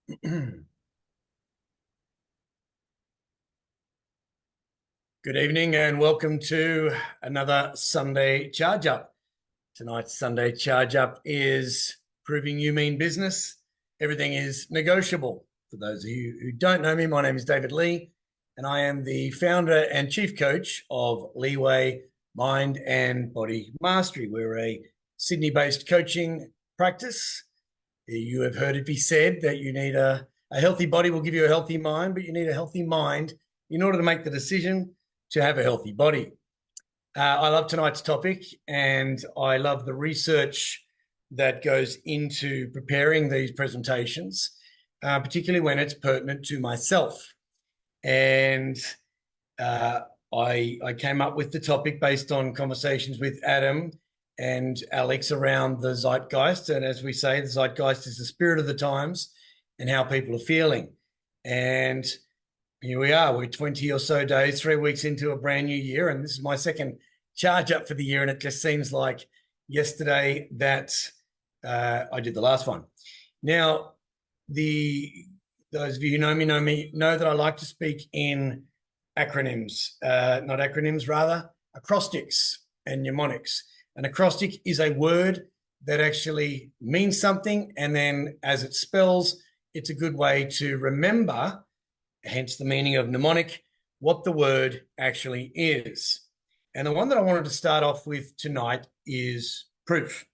Good evening and welcome to another Sunday Charge Up. Tonight's Sunday Charge Up is proving you mean business. Everything is negotiable. For those of you who don't know me, my name is David Lee, and I am the founder and chief coach of Leeway Mind and Body Mastery. We're a Sydney-based coaching practice. You have heard it be said that you need a healthy body will give you a healthy mind, but you need a healthy mind in order to make the decision to have a healthy body. I love tonight's topic, and I love the research that goes into preparing these presentations, particularly when it's pertinent to myself. And I came up with the topic based on conversations with Adam and Alex around the zeitgeist. And as we say, the zeitgeist is the spirit of the times and how people are feeling. And here we are, we're 20 or so days, 3 weeks into a brand new year. And this is my second charge up for the year. And it just seems like yesterday that I did the last one. Now, those of you who know me know that I like to speak in acronyms, not acronyms, rather acrostics and mnemonics. An acrostic is a word that actually means something, and then as it spells, it's a good way to remember, hence the meaning of mnemonic, what the word actually is. And the one that I wanted to start off with tonight is proof.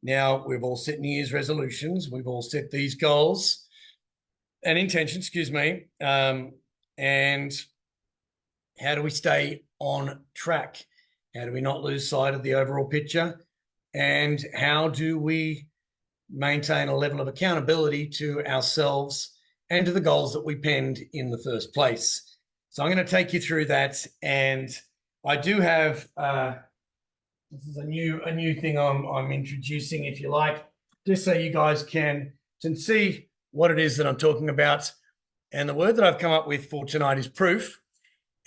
Now, we've all set New Year's resolutions, we've all set these goals and intentions, and how do we stay on track? How do we not lose sight of the overall picture? And how do we maintain a level of accountability to ourselves and to the goals that we penned in the first place? So I'm going to take you through that. And I do have, this is a new thing I'm introducing, if you like, just so you guys can see what it is that I'm talking about. And the word that I've come up with for tonight is proof.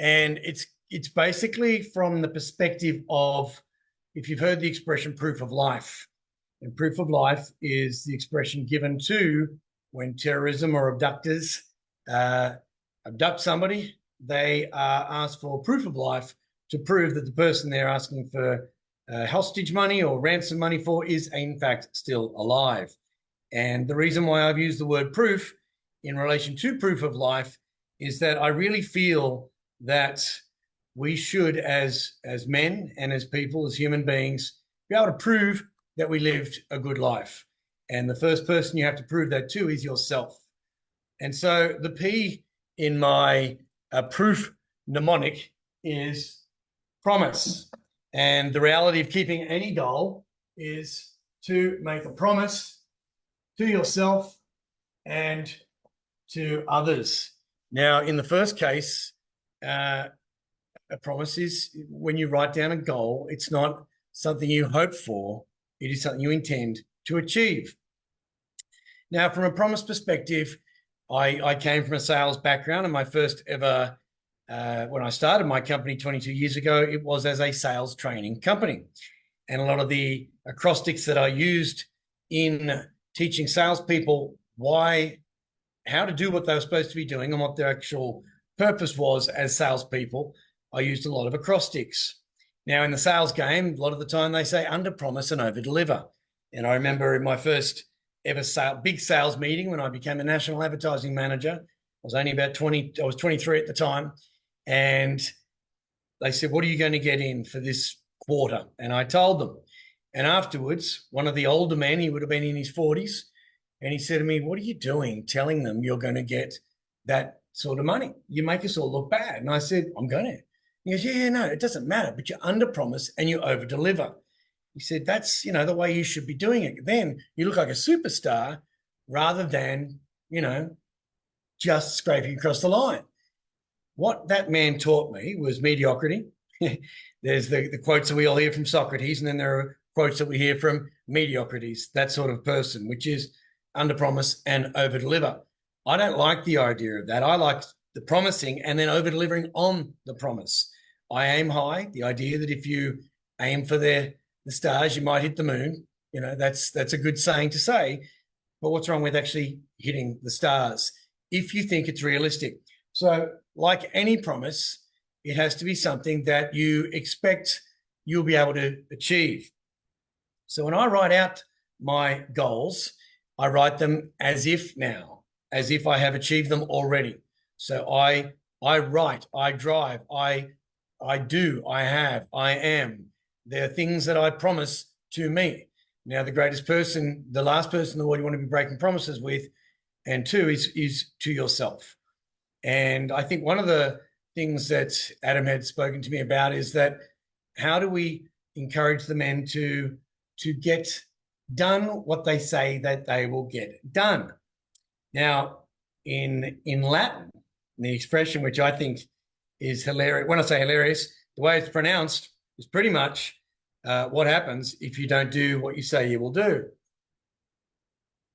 And it's basically from the perspective of, if you've heard the expression proof of life, and proof of life is the expression given to when terrorism or abductors abduct somebody, they ask for proof of life to prove that the person they're asking for hostage money or ransom money for is in fact still alive. And the reason why I've used the word proof in relation to proof of life is that I really feel that we should, as men and as people, as human beings, be able to prove that we lived a good life. And the first person you have to prove that to is yourself. And so the P in my proof mnemonic is promise. And the reality of keeping any goal is to make a promise to yourself and to others. Now, in the first case, a promise is when you write down a goal, it's not something you hope for, it is something you intend to achieve. Now, from a promise perspective, I came from a sales background, and my first ever, when I started my company 22 years ago, it was as a sales training company. And a lot of the acrostics that I used in teaching salespeople how to do what they were supposed to be doing and what their actual purpose was as salespeople, I used a lot of acrostics. Now, in the sales game, a lot of the time they say under promise and over deliver. And I remember in my first ever big sales meeting when I became a national advertising manager, I was only about 20, I was 23 at the time. And they said, what are you going to get in for this quarter? And I told them. And afterwards, one of the older men, he would have been in his 40s, and he said to me, what are you doing telling them you're going to get that sort of money? You make us all look bad. And I said, I'm going to. He goes, yeah, no, it doesn't matter, but you under promise and you over deliver. He said, that's, the way you should be doing it. Then you look like a superstar rather than, just scraping across the line. What that man taught me was mediocrity. There's the quotes that we all hear from Socrates, and then there are quotes that we hear from mediocrities, that sort of person, which is under promise and over deliver. I don't like the idea of that. I like the promising and then over delivering on the promise. I aim high. The idea that if you aim for the stars, you might hit the moon. That's a good saying to say. But what's wrong with actually hitting the stars if you think it's realistic. So, like any promise, it has to be something that you expect you'll be able to achieve. So when I write out my goals, I write them as if I have achieved them already. So I write, I drive, I do, I have, I am. They're things that I promise to me. Now, the last person in the world you want to be breaking promises with, and two, is to yourself. And I think one of the things that Adam had spoken to me about is that how do we encourage the men to get done what they say that they will get done? Now, in Latin, the expression which I think is hilarious, when I say hilarious, the way it's pronounced is pretty much what happens if you don't do what you say you will do.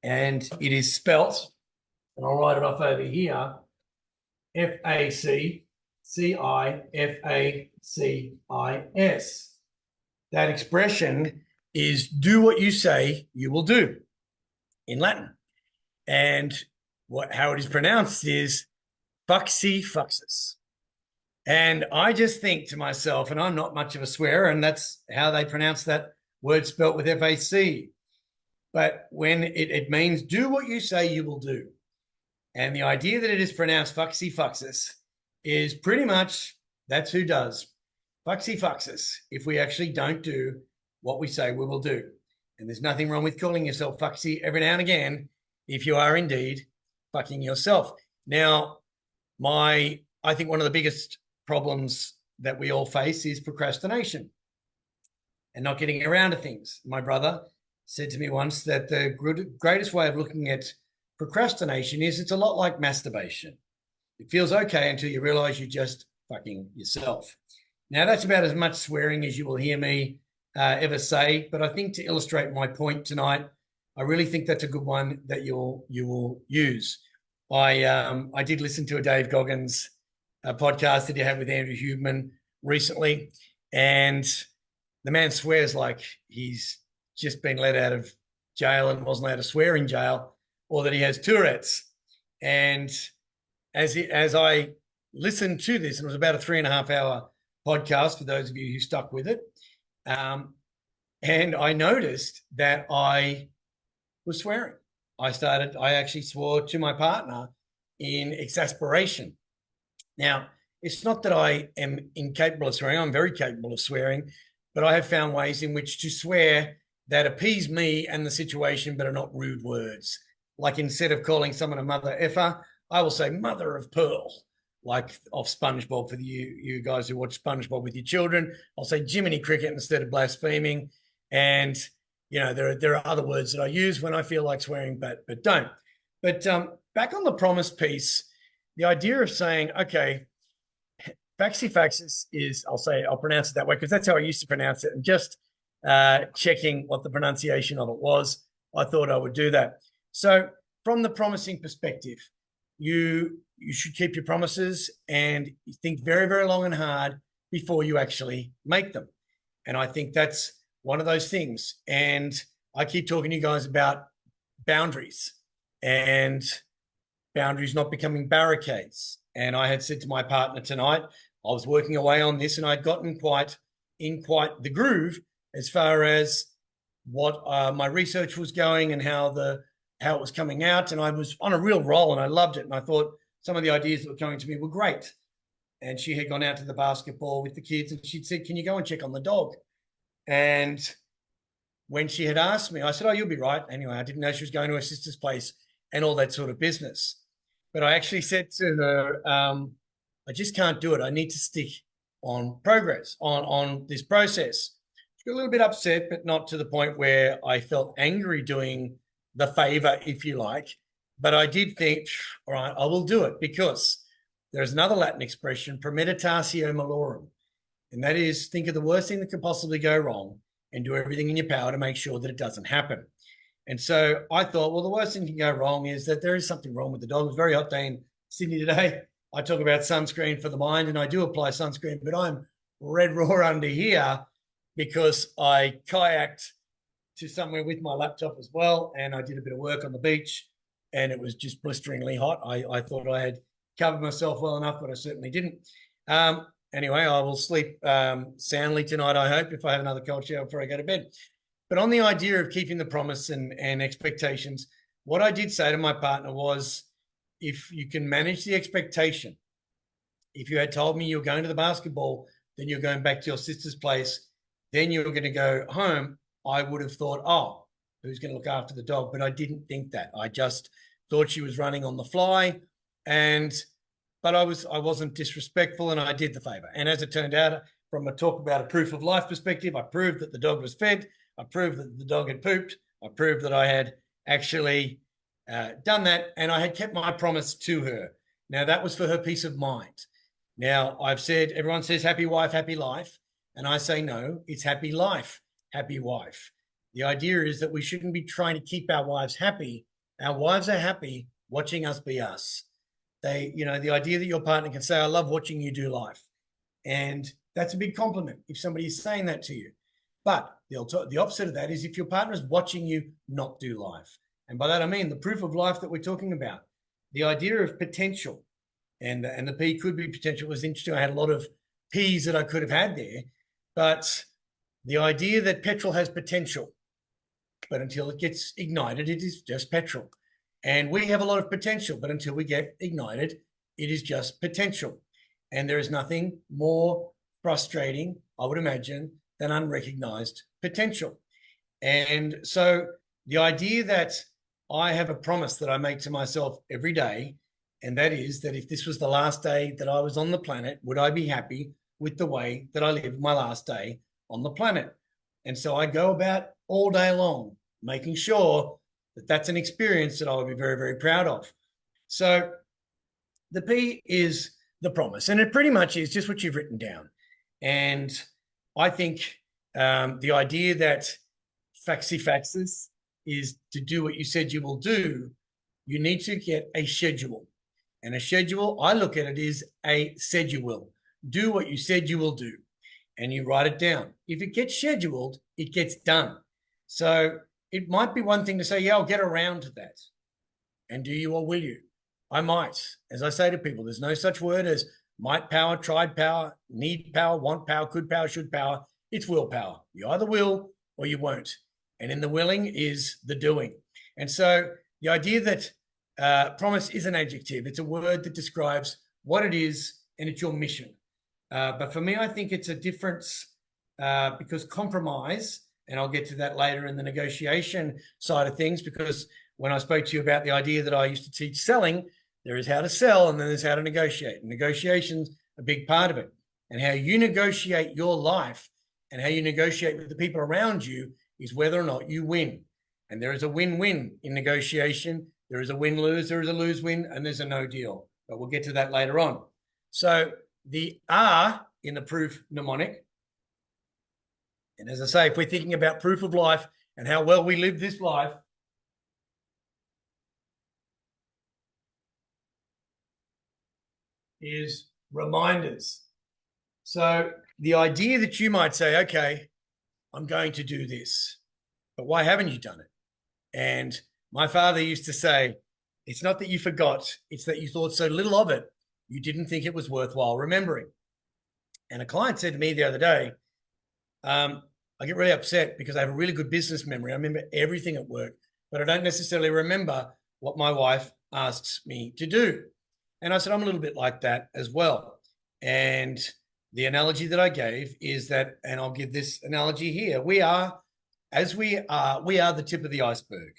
And it is spelt, and I'll write it off over here, Facifacis. That expression is do what you say you will do in Latin. And how it is pronounced is facifacis. And I just think to myself, and I'm not much of a swearer, and that's how they pronounce that word spelt with F-A-C. But when it means do what you say you will do. And the idea that it is pronounced facifacis is pretty much that's who does. Facifacis, if we actually don't do what we say we will do. And there's nothing wrong with calling yourself fucksy every now and again if you are indeed fucking yourself. Now, I think one of the biggest problems that we all face is procrastination and not getting around to things. My brother said to me once that the greatest way of looking at procrastination is it's a lot like masturbation. It feels okay until you realize you're just fucking yourself. Now, that's about as much swearing as you will hear me ever say, but I think to illustrate my point tonight, I really think that's a good one that you will use. I did listen to a Dave Goggins podcast that he had with Andrew Huberman recently, and the man swears like he's just been let out of jail and wasn't allowed to swear in jail, or that he has Tourette's. And as I listened to this, and it was about a 3.5 hour podcast for those of you who stuck with it, and I noticed that I was swearing. I actually swore to my partner in exasperation. Now, it's not that I am incapable of swearing. I'm very capable of swearing, but I have found ways in which to swear that appease me and the situation, but are not rude words. Like instead of calling someone a mother effer, I will say mother of pearl, like off SpongeBob for you guys who watch SpongeBob with your children. I'll say Jiminy Cricket instead of blaspheming. And, you know, there are other words that I use when I feel like swearing, but don't. But back on the promise piece, the idea of saying, okay, facifacis is, I'll pronounce it that way because that's how I used to pronounce it. And just checking what the pronunciation of it was, I thought I would do that. So from the promising perspective, you should keep your promises and think very, very long and hard before you actually make them. And I think that's one of those things. And I keep talking to you guys about boundaries and boundaries not becoming barricades. And I had said to my partner tonight, I was working away on this and I'd gotten quite the groove as far as what my research was going and how it was coming out. And I was on a real roll and I loved it. And I thought some of the ideas that were coming to me were great. And she had gone out to the basketball with the kids and she'd said, can you go and check on the dog? And when she had asked me, I said, oh, you'll be right. Anyway, I didn't know she was going to her sister's place and all that sort of business. But I actually said to her, I just can't do it. I need to stick on progress, on this process. She got a little bit upset, but not to the point where I felt angry doing the favor, if you like. But I did think, all right, I will do it because there's another Latin expression, premeditatio malorum. And that is think of the worst thing that could possibly go wrong and do everything in your power to make sure that it doesn't happen. And so I thought, well, the worst thing that can go wrong is that there is something wrong with the dog. It was a very hot day in Sydney today. I talk about sunscreen for the mind, and I do apply sunscreen, but I'm red raw under here because I kayaked to somewhere with my laptop as well, and I did a bit of work on the beach. and it was just blisteringly hot. I thought I had covered myself well enough, but I certainly didn't. Anyway, I will sleep soundly tonight, I hope, if I have another cold shower before I go to bed. But on the idea of keeping the promise and expectations, what I did say to my partner was, if you can manage the expectation, if you had told me you were going to the basketball, then you're going back to your sister's place, then you were going to go home, I would have thought, oh, who's going to look after the dog? But I didn't think that. I just thought she was running on the fly, but I wasn't disrespectful, and I did the favor. And as it turned out, from a talk about a proof of life perspective, I proved that the dog was fed. I proved that the dog had pooped. I proved that I had actually done that, and I had kept my promise to her. Now, that was for her peace of mind. Now, I've said, everyone says happy wife, happy life. And I say, no, it's happy life, happy wife. The idea is that we shouldn't be trying to keep our wives happy. Our wives are happy watching us be us. The idea that your partner can say, I love watching you do life. And that's a big compliment if somebody is saying that to you. But the opposite of that is if your partner is watching you not do life. And by that, I mean the proof of life that we're talking about. The idea of potential. And the P could be potential. It was interesting. I had a lot of P's that I could have had there. But the idea that petrol has potential, but until it gets ignited, it is just petrol. And we have a lot of potential, but until we get ignited, it is just potential. And there is nothing more frustrating, I would imagine, than unrecognized potential. And so the idea that I have a promise that I make to myself every day, and that is that if this was the last day that I was on the planet, would I be happy with the way that I lived my last day on the planet? And so I go about all day long making sure that that's an experience that I would be very, very proud of. So the P is the promise, and it pretty much is just what you've written down. And I think the idea that faxes is to do what you said you will do, you need to get a schedule. And a schedule, I look at it, is a said you will. Do what you said you will do. And you write it down. If it gets scheduled, it gets done. So it might be one thing to say, yeah, I'll get around to that. And do you or will you? I might. As I say to people, there's no such word as might power, tried power, need power, want power, could power, should power. It's willpower. You either will or you won't. And in the willing is the doing. And so the idea that promise is an adjective. It's a word that describes what it is, and it's your mission. But for me, I think it's a difference because compromise, and I'll get to that later in the negotiation side of things, because when I spoke to you about the idea that I used to teach selling, there is how to sell and then there's how to negotiate. And negotiation's a big part of it. And how you negotiate your life and how you negotiate with the people around you is whether or not you win. And there is a win-win in negotiation. There is a win-lose, there is a lose-win, and there's a no deal. But we'll get to that later on. So the R in the proof mnemonic, and as I say, if we're thinking about proof of life and how well we live this life, is reminders. So the idea that you might say, okay, I'm going to do this, but why haven't you done it? And my father used to say, it's not that you forgot, it's that you thought so little of it, you didn't think it was worthwhile remembering. And a client said to me the other day, I get really upset because I have a really good business memory. I remember everything at work, but I don't necessarily remember what my wife asks me to do. And I said, I'm a little bit like that as well. And the analogy that I gave is that, and I'll give this analogy here, we are the tip of the iceberg.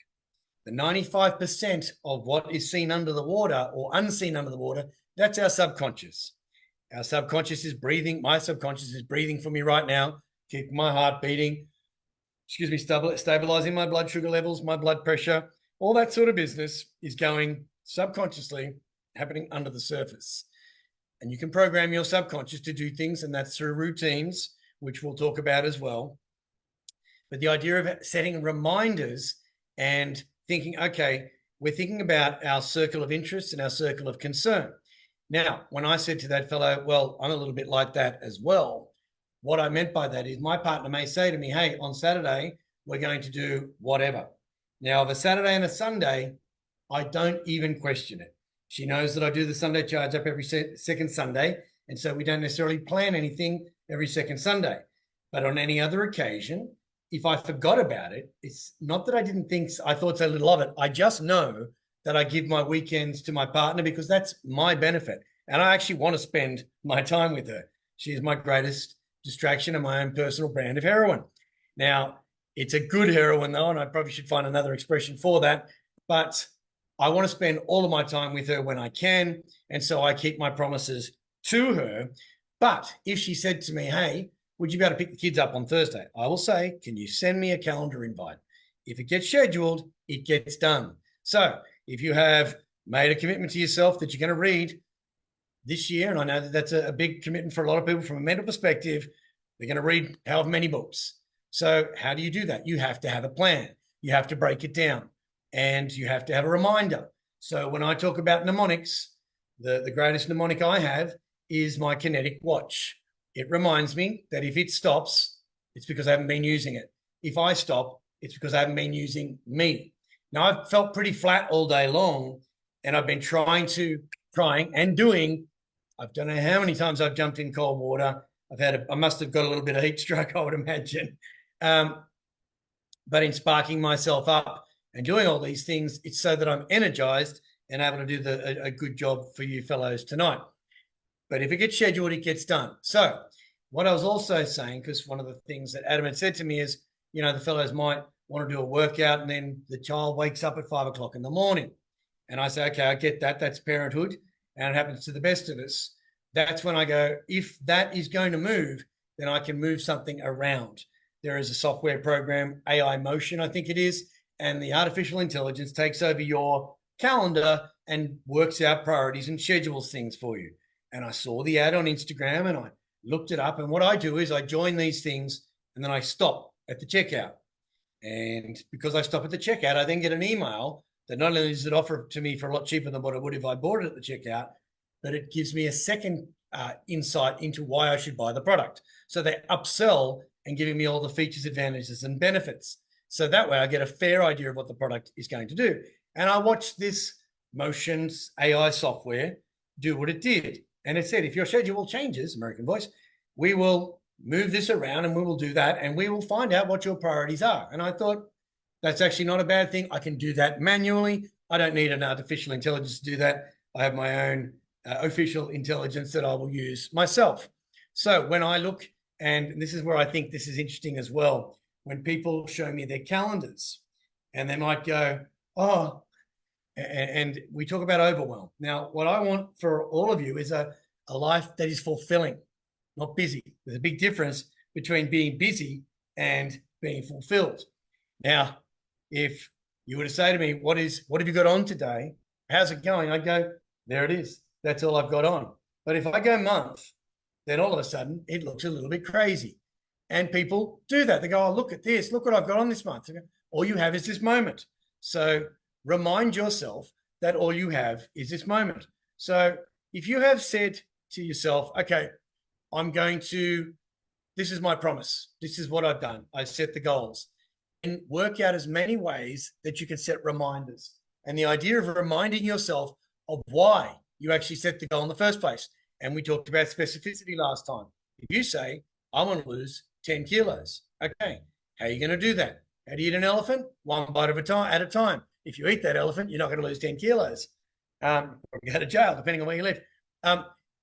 The 95% of what is seen under the water or unseen under the water, that's our subconscious. Our subconscious is breathing. My subconscious is breathing for me right now, keeping my heart beating, stabilizing my blood sugar levels, my blood pressure, all that sort of business is going subconsciously, happening under the surface. And you can program your subconscious to do things, and that's through routines, which we'll talk about as well. But the idea of setting reminders and thinking, okay, we're thinking about our circle of interest and our circle of concern. Now, when I said to that fellow, well, I'm a little bit like that as well, what I meant by that is my partner may say to me, hey, on Saturday, we're going to do whatever. Now, of a Saturday and a Sunday, I don't even question it. She knows that I do the Sunday charge up every second Sunday. And so we don't necessarily plan anything every second Sunday. But on any other occasion, if I forgot about it, it's not that I thought so little of it. I just know that I give my weekends to my partner because that's my benefit. And I actually want to spend my time with her. She is my greatest distraction and my own personal brand of heroin. Now, it's a good heroin though, and I probably should find another expression for that. But I want to spend all of my time with her when I can. And so I keep my promises to her. But if she said to me, hey, would you be able to pick the kids up on Thursday? I will say, can you send me a calendar invite? If it gets scheduled, it gets done. So if you have made a commitment to yourself that you're going to read this year, and I know that that's a big commitment for a lot of people from a mental perspective, they're going to read however many books. So how do you do that? You have to have a plan. You have to break it down, and you have to have a reminder. So when I talk about mnemonics, the greatest mnemonic I have is my kinetic watch. It reminds me that if it stops, it's because I haven't been using it. If I stop, it's because I haven't been using me. Now, I've felt pretty flat all day long, and I've been trying and doing. I don't know how many times I've jumped in cold water. I must have got a little bit of heat stroke, I would imagine. But in sparking myself up and doing all these things, it's so that I'm energized and able to do a good job for you fellows tonight. But if it gets scheduled, it gets done. So what I was also saying, because one of the things that Adam had said to me is, the fellows might want to do a workout and then the child wakes up at 5 o'clock in the morning. And I say, okay, I get that. That's parenthood. And it happens to the best of us. That's when I go, if that is going to move, then I can move something around. There is a software program, AI Motion, I think it is, and the artificial intelligence takes over your calendar and works out priorities and schedules things for you. And I saw the ad on Instagram and I looked it up. And what I do is I join these things and then I stop at the checkout. And because I stop at the checkout, I then get an email that not only does it offer to me for a lot cheaper than what I would if I bought it at the checkout, but it gives me a second insight into why I should buy the product. So they upsell and giving me all the features, advantages, and benefits. So that way I get a fair idea of what the product is going to do. And I watched this Motions AI software do what it did. And it said, if your schedule changes, American Voice, we will move this around and we will do that and we will find out what your priorities are. And I thought, that's actually not a bad thing. I can do that manually. I don't need an artificial intelligence to do that. I have my own official intelligence that I will use myself. So when I look, and this is where I think this is interesting as well, when people show me their calendars and they might go, oh, and we talk about overwhelm. Now, what I want for all of you is a life that is fulfilling, not busy. There's a big difference between being busy and being fulfilled. Now, if you were to say to me, what have you got on today? How's it going? I'd go, there it is. That's all I've got on. But if I go month, then all of a sudden it looks a little bit crazy. And people do that. They go, oh, look at this. Look what I've got on this month. All you have is this moment. So remind yourself that all you have is this moment. So if you have said to yourself, okay, this is my promise. This is what I've done. I set the goals. And work out as many ways that you can set reminders. And the idea of reminding yourself of why you actually set the goal in the first place. And we talked about specificity last time. If you say, I want to lose 10 kilos. Okay, how are you going to do that? How do you eat an elephant? One bite at a time. If you eat that elephant, you're not going to lose 10 kilos. Or you go to jail, depending on where you live.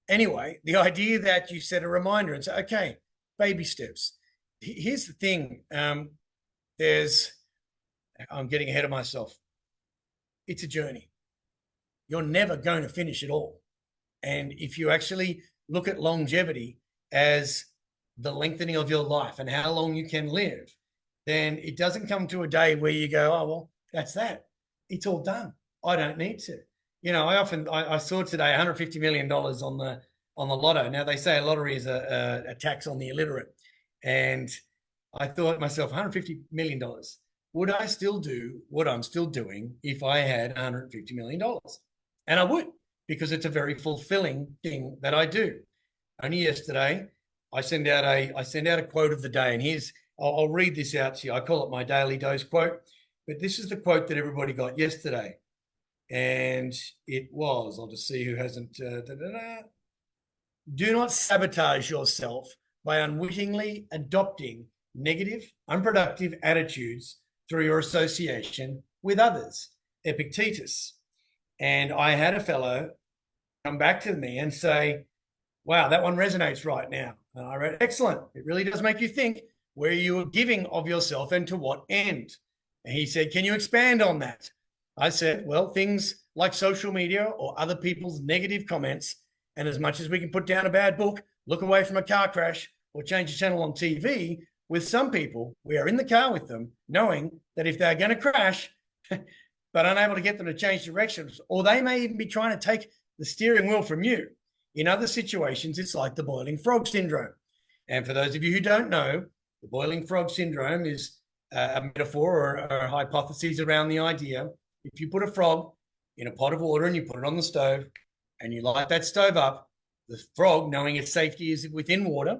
Anyway, the idea that you set a reminder and say, okay, baby steps. Here's the thing. I'm getting ahead of myself. It's a journey. You're never going to finish it all. And if you actually look at longevity as the lengthening of your life and how long you can live, then it doesn't come to a day where you go, oh, well, that's that. It's all done. I don't need to. I saw today $150 million on the lotto. Now, they say a lottery is a tax on the illiterate. And I thought to myself, $150 million. Would I still do what I'm still doing if I had $150 million? And I would, because it's a very fulfilling thing that I do. Only yesterday, I send out a quote of the day, and I'll read this out to you. I call it my daily dose quote, but this is the quote that everybody got yesterday. And it was, I'll just see who hasn't. Do not sabotage yourself by unwittingly adopting negative, unproductive attitudes through your association with others. Epictetus. And I had a fellow come back to me and say, wow, that one resonates right now. And I wrote, excellent. It really does make you think where you are giving of yourself and to what end. And he said, can you expand on that? I said, well, things like social media or other people's negative comments. And as much as we can put down a bad book, look away from a car crash, or change the channel on TV, with some people, we are in the car with them, knowing that if they're going to crash, but unable to get them to change directions, or they may even be trying to take the steering wheel from you. In other situations, it's like the boiling frog syndrome. And for those of you who don't know, the boiling frog syndrome is a metaphor or a hypothesis around the idea. If you put a frog in a pot of water and you put it on the stove and you light that stove up, the frog, knowing its safety is within water,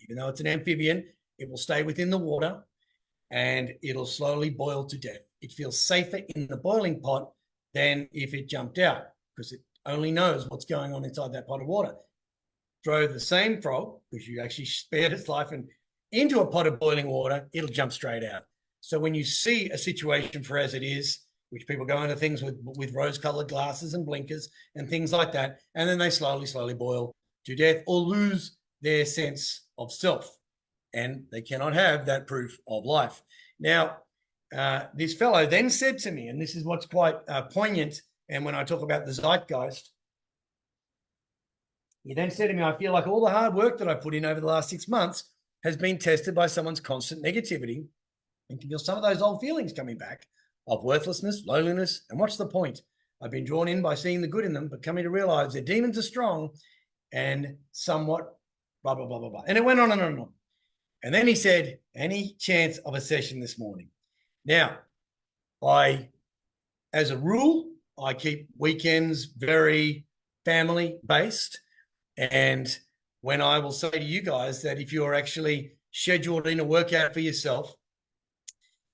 even though it's an amphibian, it will stay within the water and it'll slowly boil to death. It feels safer in the boiling pot than if it jumped out, because it only knows what's going on inside that pot of water. Throw the same frog, because you actually spared its life, and into a pot of boiling water, it'll jump straight out. So when you see a situation for as it is, which people go into things with rose-colored glasses and blinkers and things like that, and then they slowly boil to death or lose their sense of self, and they cannot have that proof of life. Now, this fellow then said to me, and this is what's quite poignant, and when I talk about the zeitgeist, he then said to me, I feel like all the hard work that I put in over the last 6 months has been tested by someone's constant negativity, and can feel some of those old feelings coming back of worthlessness, loneliness, and what's the point? I've been drawn in by seeing the good in them, but coming to realize their demons are strong and somewhat blah, blah, blah, blah, blah. And it went on and on and on. And then he said, any chance of a session this morning? Now, as a rule, I keep weekends very family-based. And when I will say to you guys that if you're actually scheduled in a workout for yourself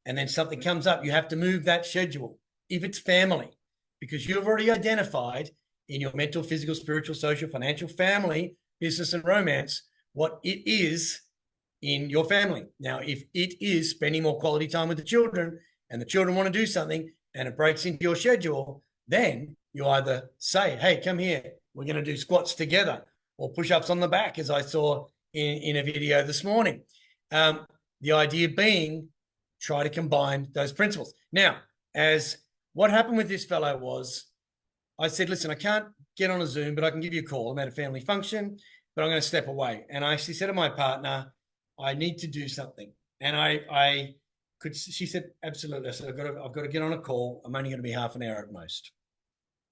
and then something comes up, you have to move that schedule if it's family, because you've already identified in your mental, physical, spiritual, social, financial, family, business, and romance what it is in your family. Now, if it is spending more quality time with the children and the children want to do something and it breaks into your schedule, then you either say, hey, come here, we're going to do squats together, or push-ups on the back, as I saw in a video this morning. The idea being, try to combine those principles. Now, as what happened with this fellow was, I said, listen, I can't get on a Zoom, but I can give you a call. I'm at a family function, but I'm going to step away. And I actually said to my partner, I need to do something. And she said, absolutely. I said, I've got to get on a call. I'm only going to be half an hour at most.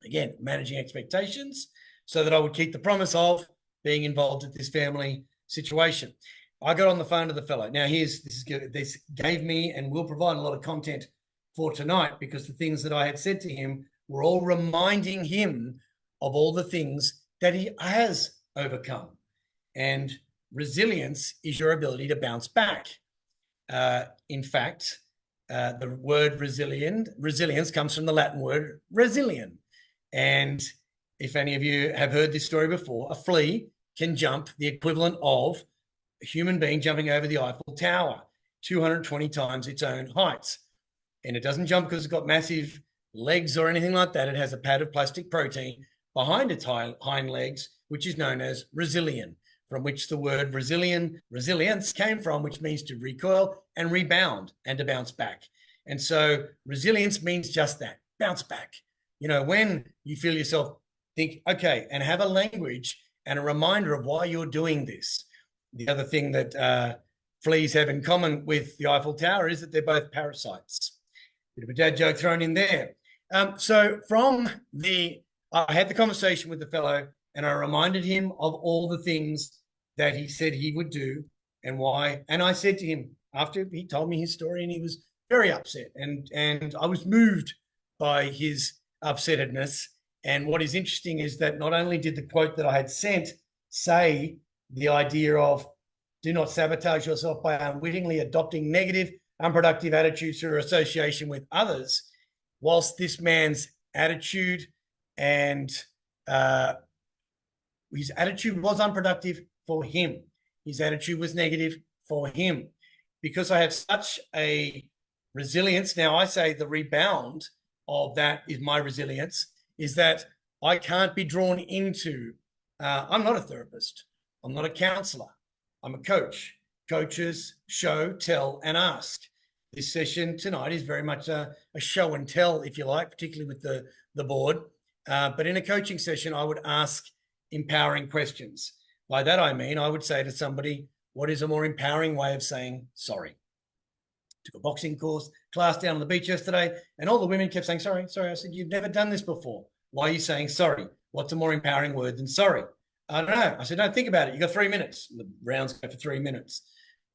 Again, managing expectations so that I would keep the promise of being involved in this family situation. I got on the phone to the fellow. Now, this gave me and will provide a lot of content for tonight, because the things that I had said to him were all reminding him of all the things that he has overcome. And resilience is your ability to bounce back. In fact, the word resilience comes from the Latin word resilium. And if any of you have heard this story before, a flea can jump the equivalent of a human being jumping over the Eiffel Tower, 220 times its own height. And it doesn't jump because it's got massive legs or anything like that. It has a pad of plastic protein behind its hind legs, which is known as resilium, from which the word resilience came from, which means to recoil and rebound and to bounce back. And so resilience means just that, bounce back. You know, when you feel yourself, think, okay, and have a language and a reminder of why you're doing this. The other thing that fleas have in common with the Eiffel Tower is that they're both parasites. Bit of a dad joke thrown in there. So I had the conversation with the fellow, and I reminded him of all the things that he said he would do and why. And I said to him, after he told me his story, and he was very upset, and I was moved by his upsettedness. And what is interesting is that not only did the quote that I had sent say the idea of do not sabotage yourself by unwittingly adopting negative, unproductive attitudes through association with others, whilst this man's attitude, and his attitude was unproductive for him. His attitude was negative for him. Because I have such a resilience, now I say the rebound of that is my resilience, is that I can't be drawn into, I'm not a therapist. I'm not a counselor. I'm a coach. Coaches show, tell, and ask. This session tonight is very much a show and tell, if you like, particularly with the board. But in a coaching session, I would ask empowering questions. By that, I mean, I would say to somebody, what is a more empowering way of saying sorry? Took a boxing class down on the beach yesterday, and all the women kept saying, sorry, sorry. I said, you've never done this before. Why are you saying sorry? What's a more empowering word than sorry? I don't know. I said, don't think about it. You got 3 minutes. The rounds go for 3 minutes.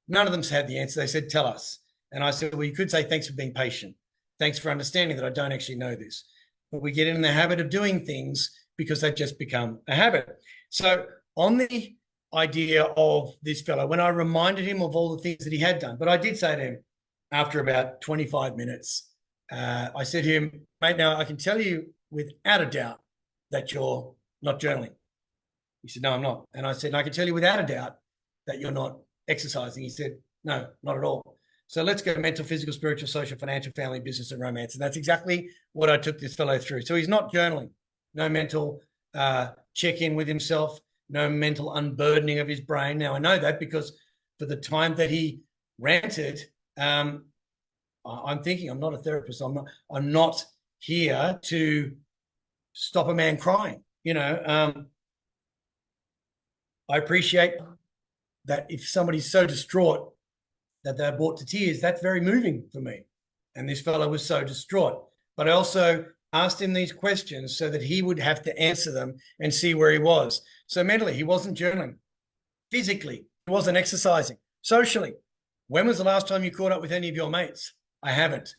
None of them had the answer. They said, tell us. And I said, well, you could say, thanks for being patient. Thanks for understanding that I don't actually know this. But we get in the habit of doing things because they've just become a habit. So on the idea of this fellow, when I reminded him of all the things that he had done, but I did say to him after about 25 minutes, I said to him, mate, now I can tell you without a doubt that you're not journaling. He said, no, I'm not. And I said, I can tell you without a doubt that you're not exercising. He said, no, not at all. So let's go mental, physical, spiritual, social, financial, family, business, and romance. And that's exactly what I took this fellow through. So he's not journaling. No mental check-in with himself, no mental unburdening of his brain. Now, I know that because for the time that he ranted, I'm thinking, I'm not a therapist. I'm not here to stop a man crying. You know, I appreciate that if somebody's so distraught that they're brought to tears, that's very moving for me. And this fellow was so distraught. But I also asked him these questions so that he would have to answer them and see where he was. So mentally, he wasn't journaling. Physically, he wasn't exercising. Socially, when was the last time you caught up with any of your mates? I haven't.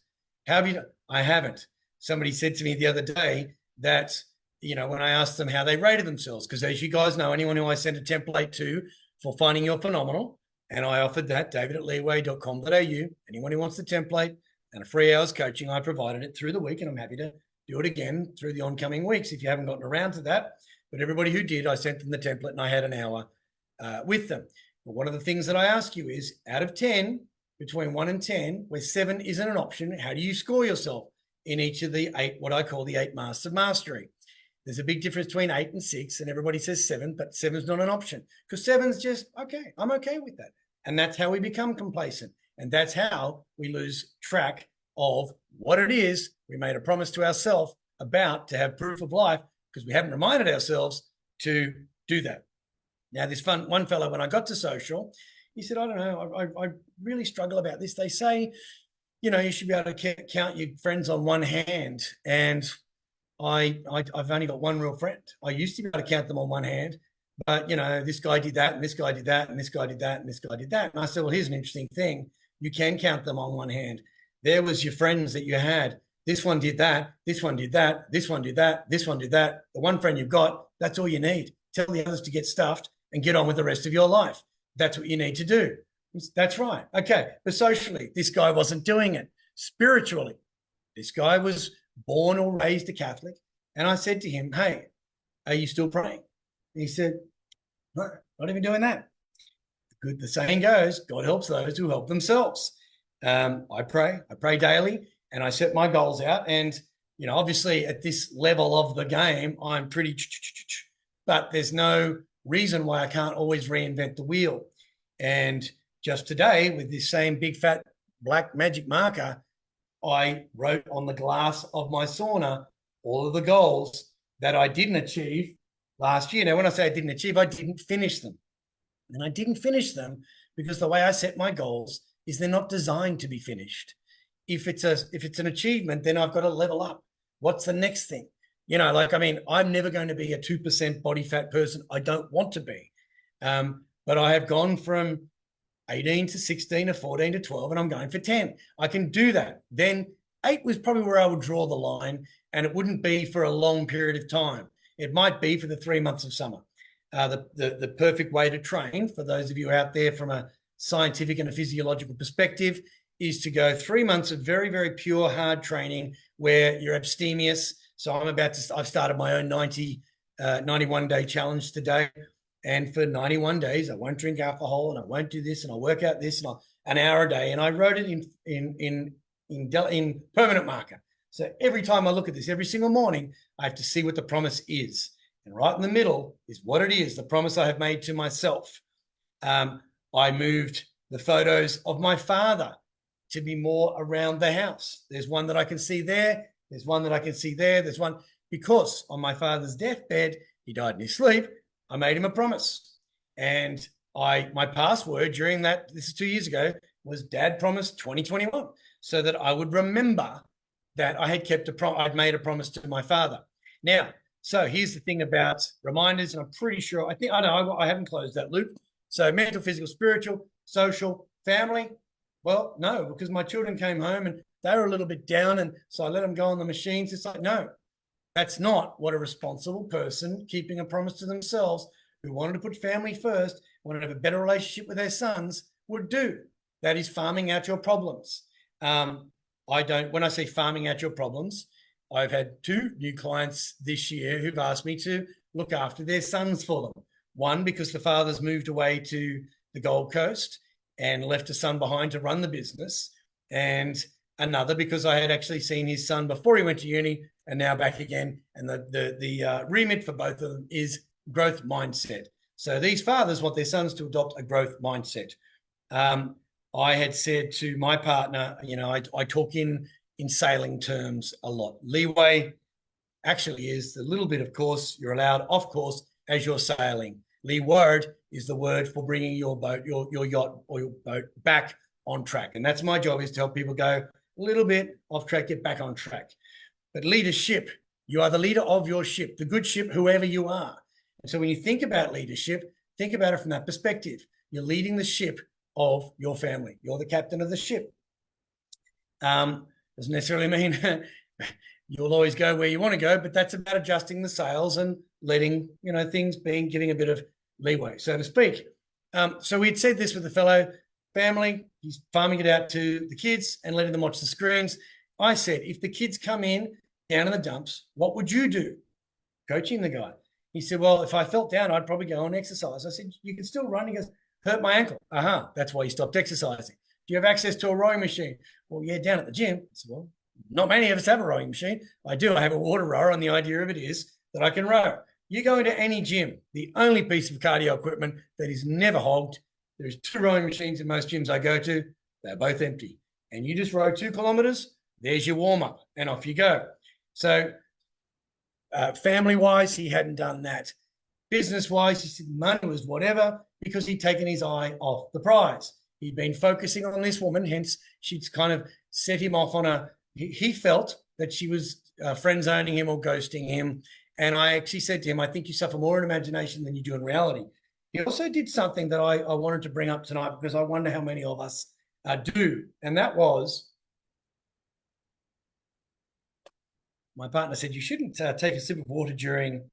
How have you done? I haven't. Somebody said to me the other day that, you know, when I asked them how they rated themselves, because as you guys know, anyone who I sent a template to for finding you're phenomenal, and I offered that, david@leeway.com.au. Anyone who wants the template and a free hours coaching, I provided it through the week, and I'm happy to do it again through the oncoming weeks if you haven't gotten around to that. But everybody who did, I sent them the template and I had an hour with them. But one of the things that I ask you is, out of 10, between 1 and 10, where 7 isn't an option, how do you score yourself in each of the 8, what I call the 8 Masters of Mastery? There's a big difference between 8 and 6, and everybody says 7, but 7's not an option because 7's just, okay, I'm okay with that. And that's how we become complacent. And that's how we lose track of what it is we made a promise to ourselves about to have proof of life because we haven't reminded ourselves to do that. Now, this one fellow, when I got to social, he said, I don't know, I really struggle about this. They say, you know, you should be able to count your friends on one hand. And I've only got one real friend. I used to be able to count them on one hand. But, you know, this guy did that, and this guy did that, and this guy did that, and this guy did that. And I said, well, here's an interesting thing. You can count them on one hand. There was your friends that you had. This one did that. This one did that. This one did that. This one did that. The one friend you've got, that's all you need. Tell the others to get stuffed and get on with the rest of your life. That's what you need to do. That's right. Okay. But socially, this guy wasn't doing it. Spiritually, this guy was born or raised a Catholic. And I said to him, hey, are you still praying? He said, no, not even doing that. The saying goes, God helps those who help themselves. I pray daily, and I set my goals out. And, you know, obviously at this level of the game, I'm pretty, but there's no reason why I can't always reinvent the wheel. And just today, with this same big fat black magic marker, I wrote on the glass of my sauna all of the goals that I didn't achieve last year. Now, when I say I didn't achieve, I didn't finish them. And I didn't finish them because the way I set my goals is they're not designed to be finished. If it's an achievement, then I've got to level up. What's the next thing? You know, like, I mean, I'm never going to be a 2% body fat person. I don't want to be. But I have gone from 18 to 16 to 14 to 12, and I'm going for 10. I can do that. Then 8 was probably where I would draw the line, and it wouldn't be for a long period of time. It might be for the 3 months of summer. The perfect way to train, for those of you out there from a scientific and a physiological perspective, is to go 3 months of very, very pure, hard training where you're abstemious. So I've started my own 91-day challenge today. And for 91 days, I won't drink alcohol and I won't do this and I'll work out this and an hour a day. And I wrote it in permanent marker. So every time I look at this, every single morning, I have to see what the promise is. And right in the middle is what it is, the promise I have made to myself. I moved the photos of my father to be more around the house. There's one that I can see there. There's one that I can see there. There's one because on my father's deathbed, he died in his sleep. I made him a promise. And my password during that, this is 2 years ago, was Dad promised 2021, so that I would remember that I had I'd made a promise to my father. Now, so here's the thing about reminders, and I'm pretty sure, I haven't closed that loop. So mental, physical, spiritual, social, family. Well, no, because my children came home and they were a little bit down, and so I let them go on the machines. It's like, no, that's not what a responsible person keeping a promise to themselves who wanted to put family first, wanted to have a better relationship with their sons would do. That is farming out your problems. When I say farming out your problems, I've had 2 new clients this year who've asked me to look after their sons for them. One, because the father's moved away to the Gold Coast and left a son behind to run the business. And another, because I had actually seen his son before he went to uni and now back again. And the remit for both of them is growth mindset. So these fathers want their sons to adopt a growth mindset. I had said to my partner, I talk in sailing terms a lot. Leeway actually is the little bit of course you're allowed off course as you're sailing. Leeward is the word for bringing your boat, your yacht or your boat back on track. And that's my job, is to help people go a little bit off track, get back on track. But leadership, you are the leader of your ship, the good ship, whoever you are. And so when you think about leadership, think about it from that perspective. You're leading the ship of your family. You're the captain of the ship. Doesn't necessarily mean you'll always go where you want to go, but that's about adjusting the sails and letting, things giving a bit of leeway, so to speak. So we'd said this with a fellow family. He's farming it out to the kids and letting them watch the screens. I said, if the kids come in down in the dumps, what would you do? Coaching the guy. He said, well, if I felt down, I'd probably go and exercise. I said, you can still run. He goes, hurt my ankle. That's why you stopped exercising. Do you have access to a rowing machine? Well, yeah, down at the gym. I said, well, not many of us have a rowing machine. I do. I have a water rower, and the idea of it is that I can row. You go into any gym, the only piece of cardio equipment that is never hogged, there's 2 rowing machines in most gyms I go to. They're both empty. And you just row 2 kilometers, there's your warm-up, and off you go. So family-wise, he hadn't done that. Business-wise, he said money was whatever, because he'd taken his eye off the prize. He'd been focusing on this woman, hence she'd kind of set him off on he felt that she was friend-zoning him or ghosting him. And I actually said to him, I think you suffer more in imagination than you do in reality. He also did something that I wanted to bring up tonight, because I wonder how many of us do. And that was, my partner said, you shouldn't take a sip of water during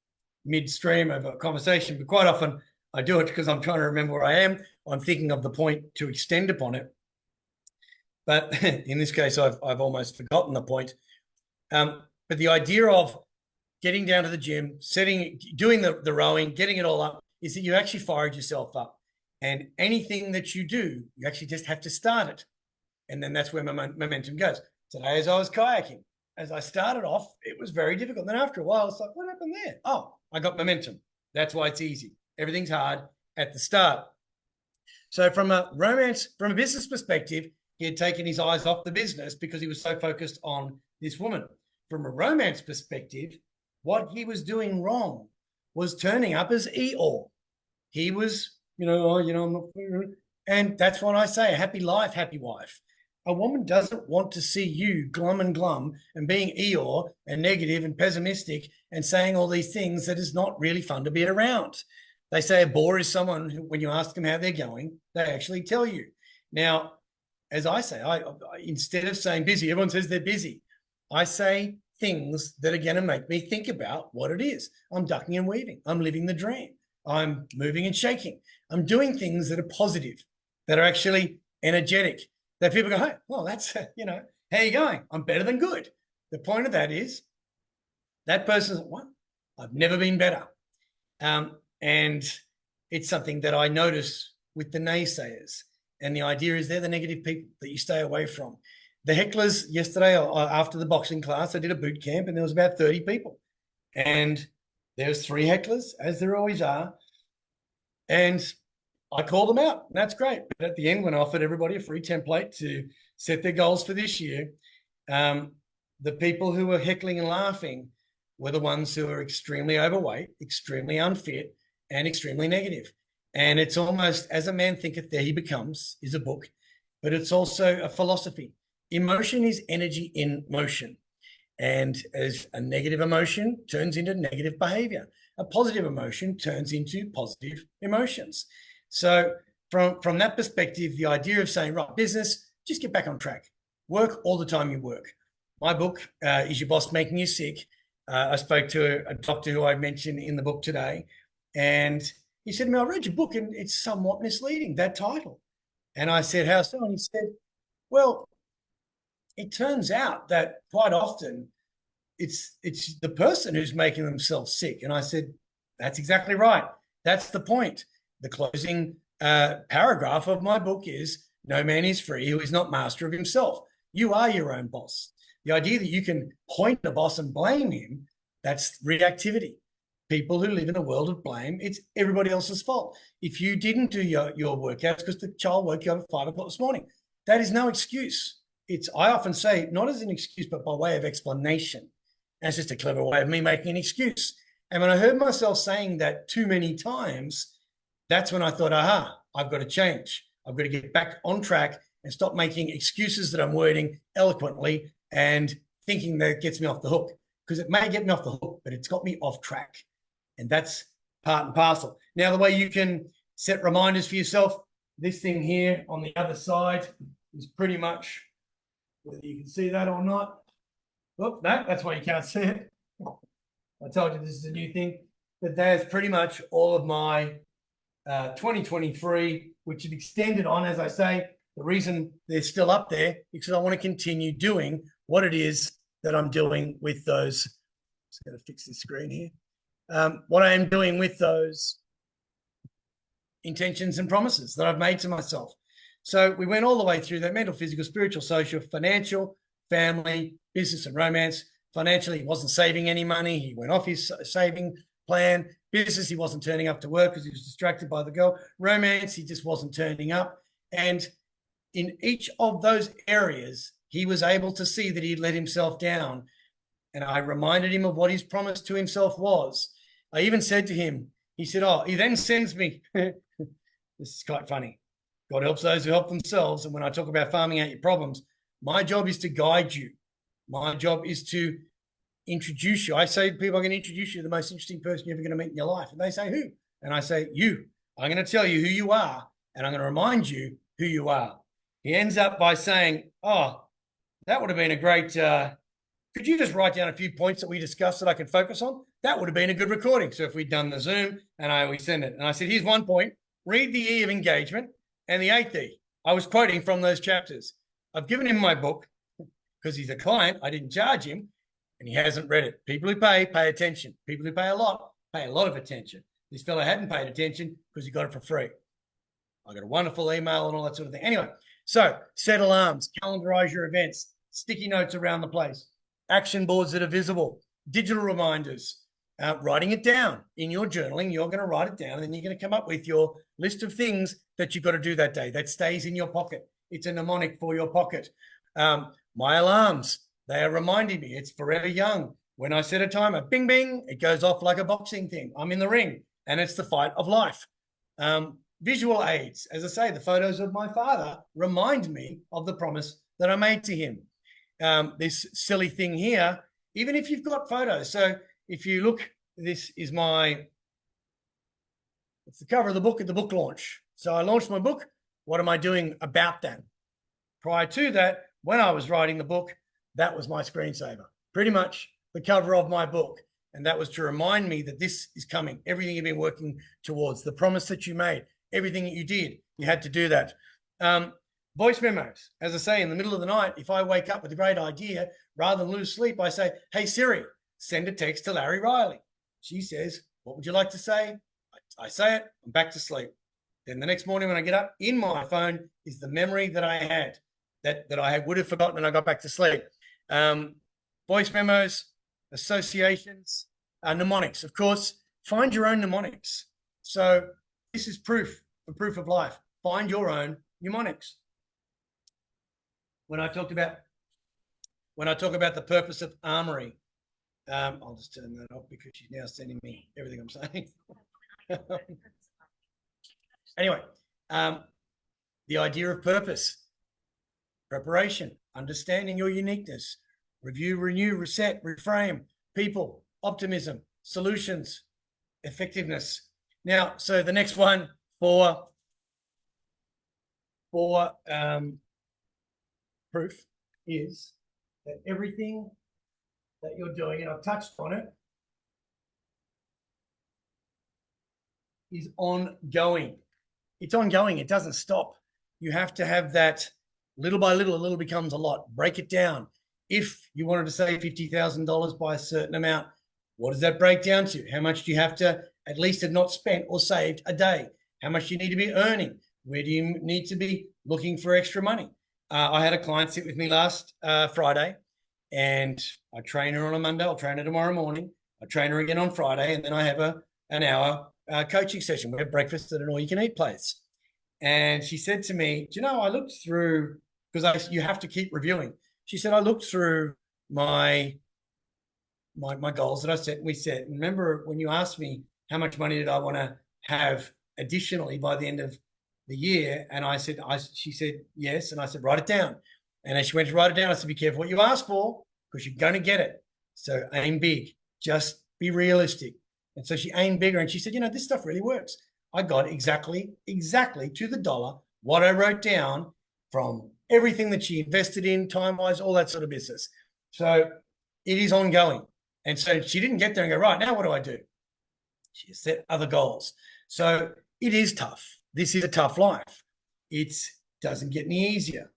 midstream of a conversation, but quite often I do it because I'm trying to remember where I am. I'm thinking of the point to extend upon it. But in this case, I've almost forgotten the point. But the idea of getting down to the gym, doing the rowing, getting it all up, is that you actually fired yourself up. And anything that you do, you actually just have to start it. And then that's where momentum goes. Today, as I was kayaking, as I started off, it was very difficult. Then after a while, it's like, what happened there? Oh, I got momentum. That's why it's easy. Everything's hard at the start. So from a business perspective, he had taken his eyes off the business because he was so focused on this woman. From a romance perspective, what he was doing wrong was turning up as Eeyore. He was, I'm not, and that's what I say, a happy life, happy wife. A woman doesn't want to see you glum and being Eeyore and negative and pessimistic and saying all these things that is not really fun to be around. They say a bore is someone who, when you ask them how they're going, they actually tell you. Now, as I say, I instead of saying busy, everyone says they're busy. I say things that are going to make me think about what it is. I'm ducking and weaving. I'm living the dream. I'm moving and shaking. I'm doing things that are positive, that are actually energetic, that people go, hey, well, that's, how you going? I'm better than good. The point of that is that person's, what? I've never been better. And it's something that I notice with the naysayers. And the idea is they're the negative people that you stay away from. The hecklers yesterday, after the boxing class, I did a boot camp and there was about 30 people. And there was 3 hecklers, as there always are. And I called them out. And that's great. But at the end, when I offered everybody a free template to set their goals for this year, the people who were heckling and laughing were the ones who are extremely overweight, extremely unfit, and extremely negative. And it's almost, as a man thinketh, there he becomes, is a book, but it's also a philosophy. Emotion is energy in motion. And as a negative emotion turns into negative behavior, a positive emotion turns into positive emotions. So from that perspective, the idea of saying, right, business, just get back on track. Work all the time you work. My book, Is Your Boss Making You Sick? I spoke to a doctor who I mentioned in the book today, and he said to me, I read your book and it's somewhat misleading, that title. And I said, how so? And he said, well, it turns out that quite often it's the person who's making themselves sick. And I said, that's exactly right. That's the point. The closing paragraph of my book is, no man is free who is not master of himself. You are your own boss. The idea that you can point at a boss and blame him, that's reactivity. People who live in a world of blame, it's everybody else's fault. If you didn't do your workouts because the child woke you up at 5 o'clock this morning, that is no excuse. I often say, not as an excuse, but by way of explanation. And it's just a clever way of me making an excuse. And when I heard myself saying that too many times, that's when I thought, aha, I've got to change. I've got to get back on track and stop making excuses that I'm wording eloquently and thinking that it gets me off the hook. Because it may get me off the hook, but it's got me off track. And that's part and parcel. Now, the way you can set reminders for yourself, this thing here on the other side is pretty much, whether you can see that or not. Whoop, no, that's why you can't see it. I told you this is a new thing. But there's pretty much all of my 2023, which is extended on, as I say. The reason they're still up there is because I want to continue doing what it is that I'm doing with those. Just going to fix this screen here. What I am doing with those intentions and promises that I've made to myself. So we went all the way through that: mental, physical, spiritual, social, financial, family, business, and romance. Financially, he wasn't saving any money. He went off his saving plan. Business, he wasn't turning up to work because he was distracted by the girl. Romance, he just wasn't turning up. And in each of those areas, he was able to see that he'd let himself down. And I reminded him of what his promise to himself was. I even said to him, he said, oh, he then sends me, this is quite funny. God helps those who help themselves. And when I talk about farming out your problems, my job is to guide you. My job is to introduce you. I say to people, I'm going to introduce you to the most interesting person you're ever going to meet in your life. And they say, who? And I say, you. I'm going to tell you who you are, and I'm going to remind you who you are. He ends up by saying, oh, that would have been a great, could you just write down a few points that we discussed that I could focus on? That would have been a good recording. So if we'd done the Zoom and we send it. And I said, here's one point. Read the E of engagement and the 8th E. I was quoting from those chapters. I've given him my book because he's a client. I didn't charge him, and he hasn't read it. People who pay attention. People who pay a lot of attention. This fellow hadn't paid attention because he got it for free. I got a wonderful email and all that sort of thing. Anyway, so set alarms, calendarize your events, sticky notes around the place, action boards that are visible, digital reminders, writing it down in your journaling. You're going to write it down, and then you're going to come up with your list of things that you've got to do that day. That stays in your pocket. It's a mnemonic for your pocket. My alarms, they are reminding me it's forever young. When I set a timer, bing, bing, it goes off like a boxing thing. I'm in the ring, and it's the fight of life. Visual aids, as I say, the photos of my father remind me of the promise that I made to him. This silly thing here, even if you've got photos. So if you look, this is it's the cover of the book at the book launch. So I launched my book. What am I doing about that? Prior to that, when I was writing the book, that was my screensaver. Pretty much the cover of my book. And that was to remind me that this is coming. Everything you've been working towards, the promise that you made, everything that you did, you had to do that. Voice memos, as I say, in the middle of the night, if I wake up with a great idea, rather than lose sleep, I say, hey, Siri, send a text to Larry Riley. She says, what would you like to say? I say it, I'm back to sleep. Then the next morning when I get up, in my phone is the memory that I had that I would have forgotten and I got back to sleep. Voice memos, associations, mnemonics. Of course, find your own mnemonics. So this is proof of life. Find your own mnemonics. When I talk about the purpose of Armory, I'll just turn that off because she's now sending me everything I'm saying. Anyway, the idea of purpose, preparation, understanding your uniqueness, review, renew, reset, reframe, people, optimism, solutions, effectiveness. Now, so the next one for proof is that everything that you're doing, and I've touched on it, is ongoing. It's ongoing. It doesn't stop. You have to have that little by little, a little becomes a lot. Break it down. If you wanted to save $50,000 by a certain amount, what does that break down to? How much do you have to at least have not spent or saved a day? How much do you need to be earning? Where do you need to be looking for extra money? I had a client sit with me last Friday, and I train her on a Monday. I'll train her tomorrow morning. I train her again on Friday, and then I have an hour coaching session. We have breakfast at an all-you-can-eat place. And she said to me, do you know, I looked through, because you have to keep reviewing. She said, I looked through my goals that I set and we set. And remember when you asked me how much money did I want to have additionally by the end of the year? And she said, yes. And I said, write it down. And as she went to write it down, I said, be careful what you ask for because you're going to get it. So aim big, just be realistic. And so she aimed bigger and she said, you know, this stuff really works. I got exactly to the dollar what I wrote down from everything that she invested in, time-wise, all that sort of business. So it is ongoing. And so she didn't get there and go, right, now what do I do? She set other goals. So it is tough. This is a tough life. It doesn't get any easier.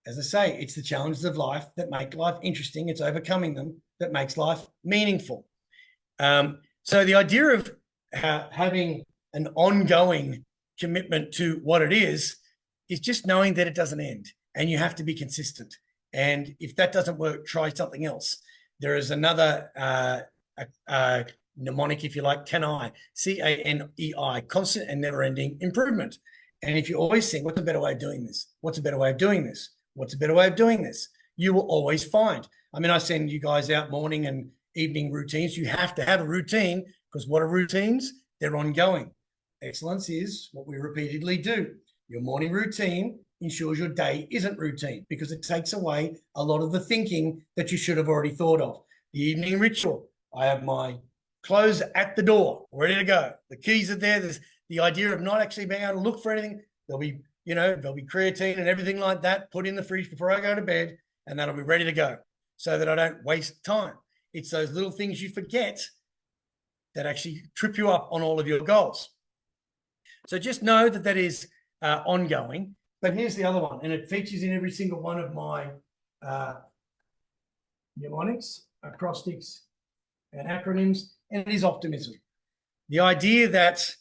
As I say, it's the challenges of life that make life interesting. It's overcoming them that makes life meaningful. So the idea of having an ongoing commitment to what it is just knowing that it doesn't end and you have to be consistent. And if that doesn't work, try something else. There is another mnemonic, if you like, CANEI, CANEI, constant and never-ending improvement. And if you always think, what's a better way of doing this? What's a better way of doing this? What's a better way of doing this? You will always find. I mean, I send you guys out morning and evening routines. You have to have a routine because what are routines? They're ongoing. Excellence is what we repeatedly do. Your morning routine ensures your day isn't routine because it takes away a lot of the thinking that you should have already thought of. The evening ritual, I have my clothes at the door, ready to go. The keys are there. There's the idea of not actually being able to look for anything. There'll be creatine and everything like that put in the fridge before I go to bed, and that'll be ready to go so that I don't waste time. It's those little things you forget that actually trip you up on all of your goals. So just know that that is ongoing. But here's the other one, and it features in every single one of my mnemonics, acrostics, and acronyms, and it is optimism. The idea that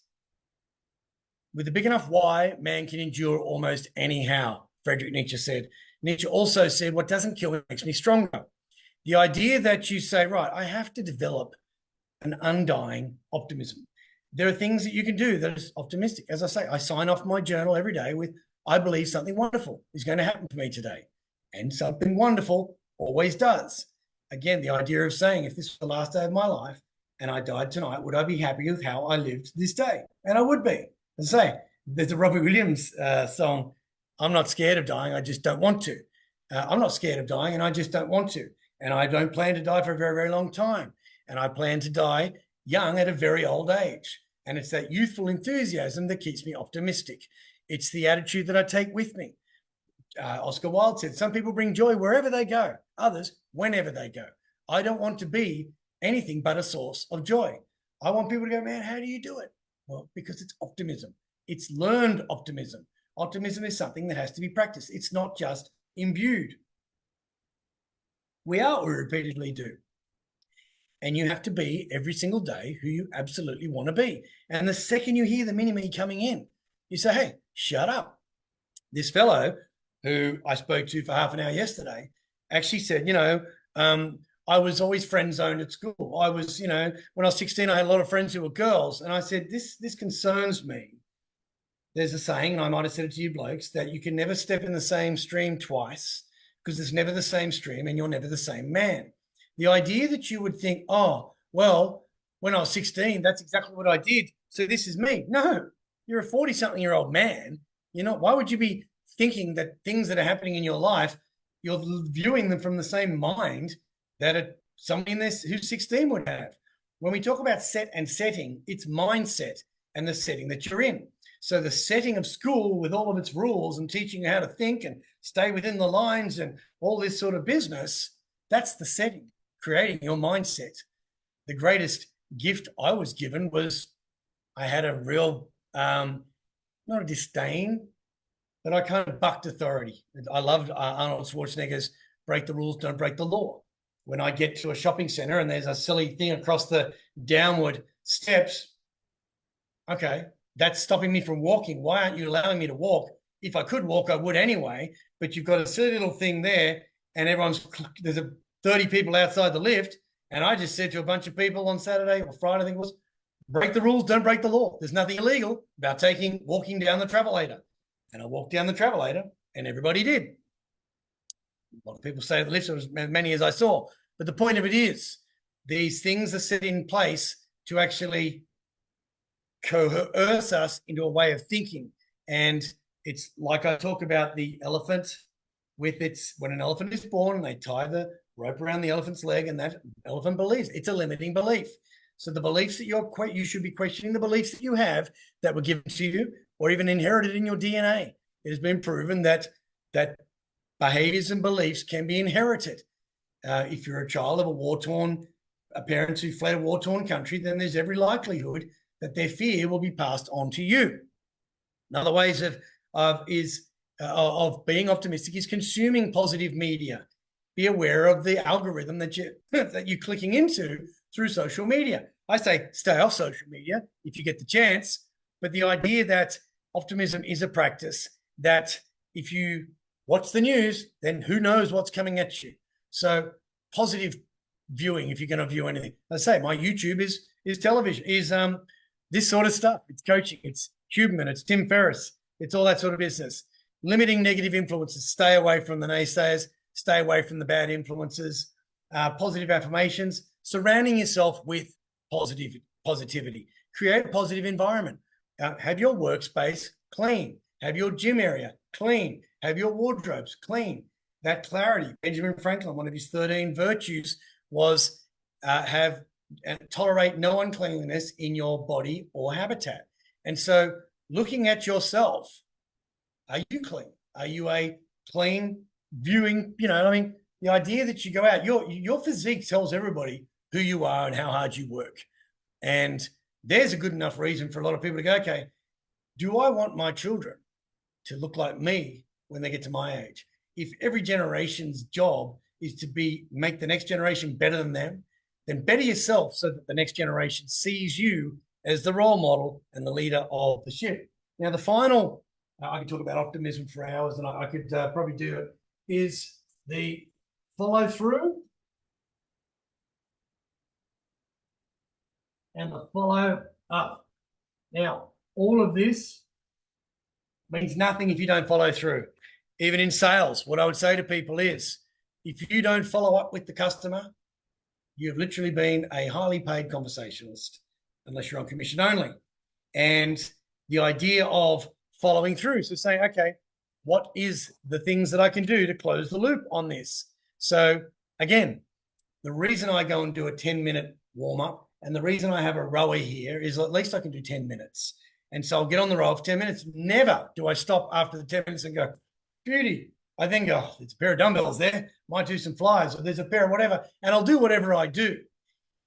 with a big enough why, man can endure almost anyhow, Friedrich Nietzsche said. Nietzsche also said, what doesn't kill me makes me stronger. The idea that you say, right, I have to develop an undying optimism. There are things that you can do that is optimistic. As I say, I sign off my journal every day with, I believe something wonderful is going to happen to me today. And something wonderful always does. Again, the idea of saying, if this was the last day of my life and I died tonight, would I be happy with how I lived this day? And I would be. As I say, there's a Robbie Williams song, I'm not scared of dying, I just don't want to. I'm not scared of dying and I just don't want to. And I don't plan to die for a very, very long time. And I plan to die young at a very old age. And it's that youthful enthusiasm that keeps me optimistic. It's the attitude that I take with me. Oscar Wilde said, some people bring joy wherever they go, others whenever they go. I don't want to be anything but a source of joy. I want people to go, man, how do you do it? Well, because it's optimism. It's learned optimism. Optimism is something that has to be practiced. It's not just imbued. We repeatedly do. and you have to be every single day who you absolutely want to be. And the second you hear the mini-me coming in, you say, hey, shut up. This fellow who I spoke to for half an hour yesterday actually said, I was always friend zoned at school. I was, when I was 16, I had a lot of friends who were girls. And I said, this concerns me. There's a saying, and I might have said it to you blokes, that you can never step in the same stream twice because there's never the same stream and you're never the same man. The idea that you would think, oh, well, when I was 16, that's exactly what I did. So this is me. No, you're a 40-something-year-old man. Why would you be thinking that things that are happening in your life, you're viewing them from the same mind that somebody in this who's 16 would have? When we talk about set and setting, it's mindset and the setting that you're in. So the setting of school with all of its rules and teaching you how to think and stay within the lines and all this sort of business, that's the setting, creating your mindset. The greatest gift I was given was I had a real, not a disdain, but I kind of bucked authority. I loved Arnold Schwarzenegger's break the rules, don't break the law. When I get to a shopping center and there's a silly thing across the downward steps, okay, that's stopping me from walking. Why aren't you allowing me to walk? If I could walk, I would anyway, but you've got a silly little thing there and there's 30 people outside the lift. And I just said to a bunch of people on Saturday or Friday, I think it was, break the rules, don't break the law. There's nothing illegal about walking down the travelator. And I walked down the travelator and everybody did. A lot of people say the lifts are as many as I saw. But the point of it is these things are set in place to actually coerce us into a way of thinking. And it's like I talk about the elephant when an elephant is born, they tie the rope around the elephant's leg and that elephant believes. It's a limiting belief. So the beliefs that you should be questioning the beliefs that you have that were given to you or even inherited in your DNA. It has been proven that behaviors and beliefs can be inherited. If you're a child of parents who fled a war-torn country, then there's every likelihood that their fear will be passed on to you. Another ways of being optimistic is consuming positive media. Be aware of the algorithm that you're clicking into through social media. I say stay off social media if you get the chance, but the idea that optimism is a practice, that if you watch the news, then who knows what's coming at you. So positive viewing, if you're going to view anything. I say my YouTube is television, is this sort of stuff. It's coaching, it's Huberman, it's Tim Ferriss, it's all that sort of business. Limiting negative influences, stay away from the naysayers, stay away from the bad influences, positive affirmations, surrounding yourself with positivity. Create a positive environment. Have your workspace clean. Have your gym area clean. Have your wardrobes clean. That clarity. Benjamin Franklin, one of his 13 virtues was tolerate no uncleanliness in your body or habitat. And so looking at yourself, are you clean? Are you a clean viewing? The idea that you go out, your physique tells everybody who you are and how hard you work. And there's a good enough reason for a lot of people to go, okay, do I want my children to look like me when they get to my age? If every generation's job is to make the next generation better than them, then better yourself so that the next generation sees you as the role model and the leader of the ship. Now, the final, I could talk about optimism for hours, and I could probably do it, is the follow through and the follow up. Now, all of this means nothing if you don't follow through. Even in sales, what I would say to people is, if you don't follow up with the customer, you've literally been a highly paid conversationalist, unless you're on commission only. And the idea of following through, so saying, okay, what is the things that I can do to close the loop on this? So again, the reason I go and do a 10-minute warm-up and the reason I have a rower here is at least I can do 10 minutes. And so I'll get on the row for 10 minutes. Never do I stop after the 10 minutes and go, beauty. I think, oh, it's a pair of dumbbells there. Might do some flies, or there's a pair of whatever. And I'll do whatever I do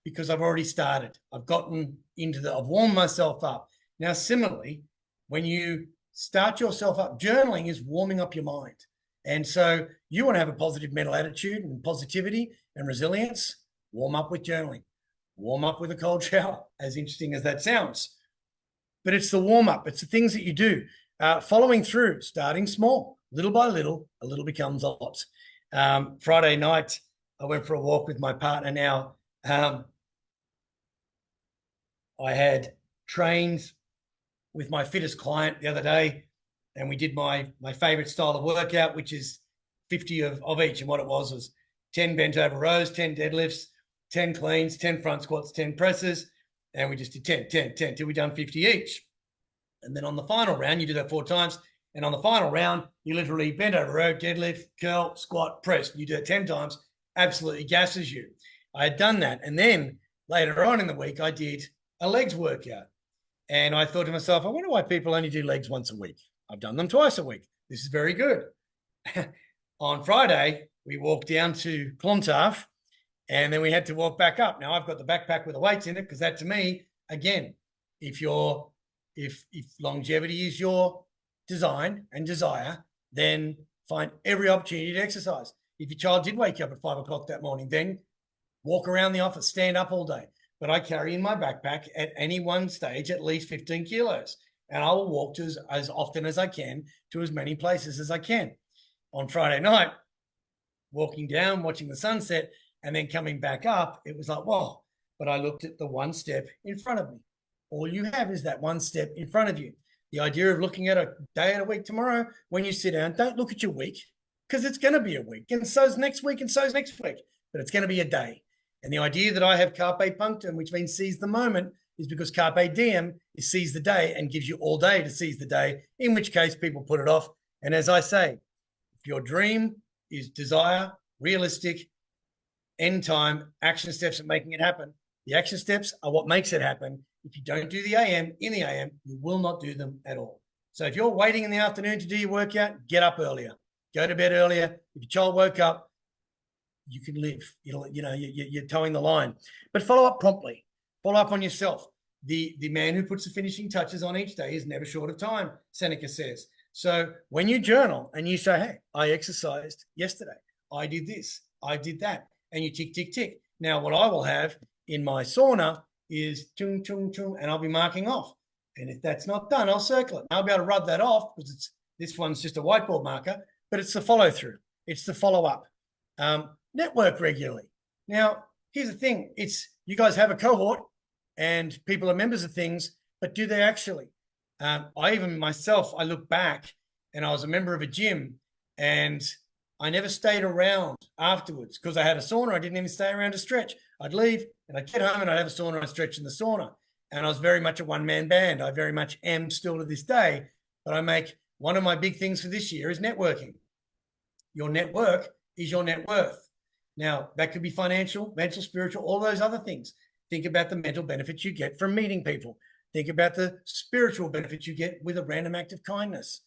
because I've already started. I've warmed myself up. Now, similarly, when you start yourself up, journaling is warming up your mind. And so you want to have a positive mental attitude and positivity and resilience, warm up with journaling. warm up with a cold shower, as interesting as that sounds. But it's the warm up. It's the things that you do. Following through, starting small, little by little, a little becomes a lot. Friday night, I went for a walk with my partner. Now, I had trained with my fittest client the other day, and we did my favorite style of workout, which is 50 of each. And what it was 10 bent over rows, 10 deadlifts, 10 cleans, 10 front squats, 10 presses. And we just did 10 till we done 50 each. And then on the final round, you do that 4 times. And on the final round, you literally bend over row, deadlift, curl, squat, press. You do it 10 times, absolutely gasses you. I had done that. And then later on in the week, I did a legs workout. And I thought to myself, I wonder why people only do legs once a week. I've done them twice a week. This is very good. On Friday, we walked down to Clontarf, and then we had to walk back up. Now, I've got the backpack with the weights in it, because that, to me, again, if longevity is your design and desire, then find every opportunity to exercise. If your child did wake up at 5 o'clock that morning, then walk around the office, stand up all day. But I carry in my backpack at any one stage at least 15 kilos. And I will walk to as often as I can to as many places as I can. On Friday night, walking down, watching the sunset, and then coming back up, it was like, whoa. But I looked at the one step in front of me. All you have is that one step in front of you. The idea of looking at a day and a week tomorrow, when you sit down, don't look at your week, because it's going to be a week, and so's next week, and so's next week. But it's going to be a day. And the idea that I have carpe punctum, which means seize the moment, is because carpe diem is seize the day and gives you all day to seize the day, in which case people put it off. And as I say, if your dream is desire, realistic, end time, action steps are making it happen. The action steps are what makes it happen. If you don't do the AM in the AM, you will not do them at all. So if you're waiting in the afternoon to do your workout, get up earlier, go to bed earlier. If your child woke up, you can live. You're towing the line. But follow up promptly. Follow up on yourself. The man who puts the finishing touches on each day is never short of time, Seneca says. So when you journal and you say, hey, I exercised yesterday, I did this, I did that, and you tick, tick, tick. Now, what I will have in my sauna is chung, chung, chung, and I'll be marking off. And if that's not done, I'll circle it. And I'll be able to rub that off, because this one's just a whiteboard marker, but it's the follow through. It's the follow up. Network regularly. Now, here's the thing. You guys have a cohort and people are members of things, but do they actually? I look back, and I was a member of a gym, and I never stayed around afterwards because I had a sauna. I didn't even stay around to stretch. I'd leave and I'd get home and I'd have a sauna and I'd stretch in the sauna. And I was very much a one-man band. I very much am still to this day, but one of my big things for this year is networking. Your network is your net worth. Now, that could be financial, mental, spiritual, all those other things. Think about the mental benefits you get from meeting people. Think about the spiritual benefits you get with a random act of kindness.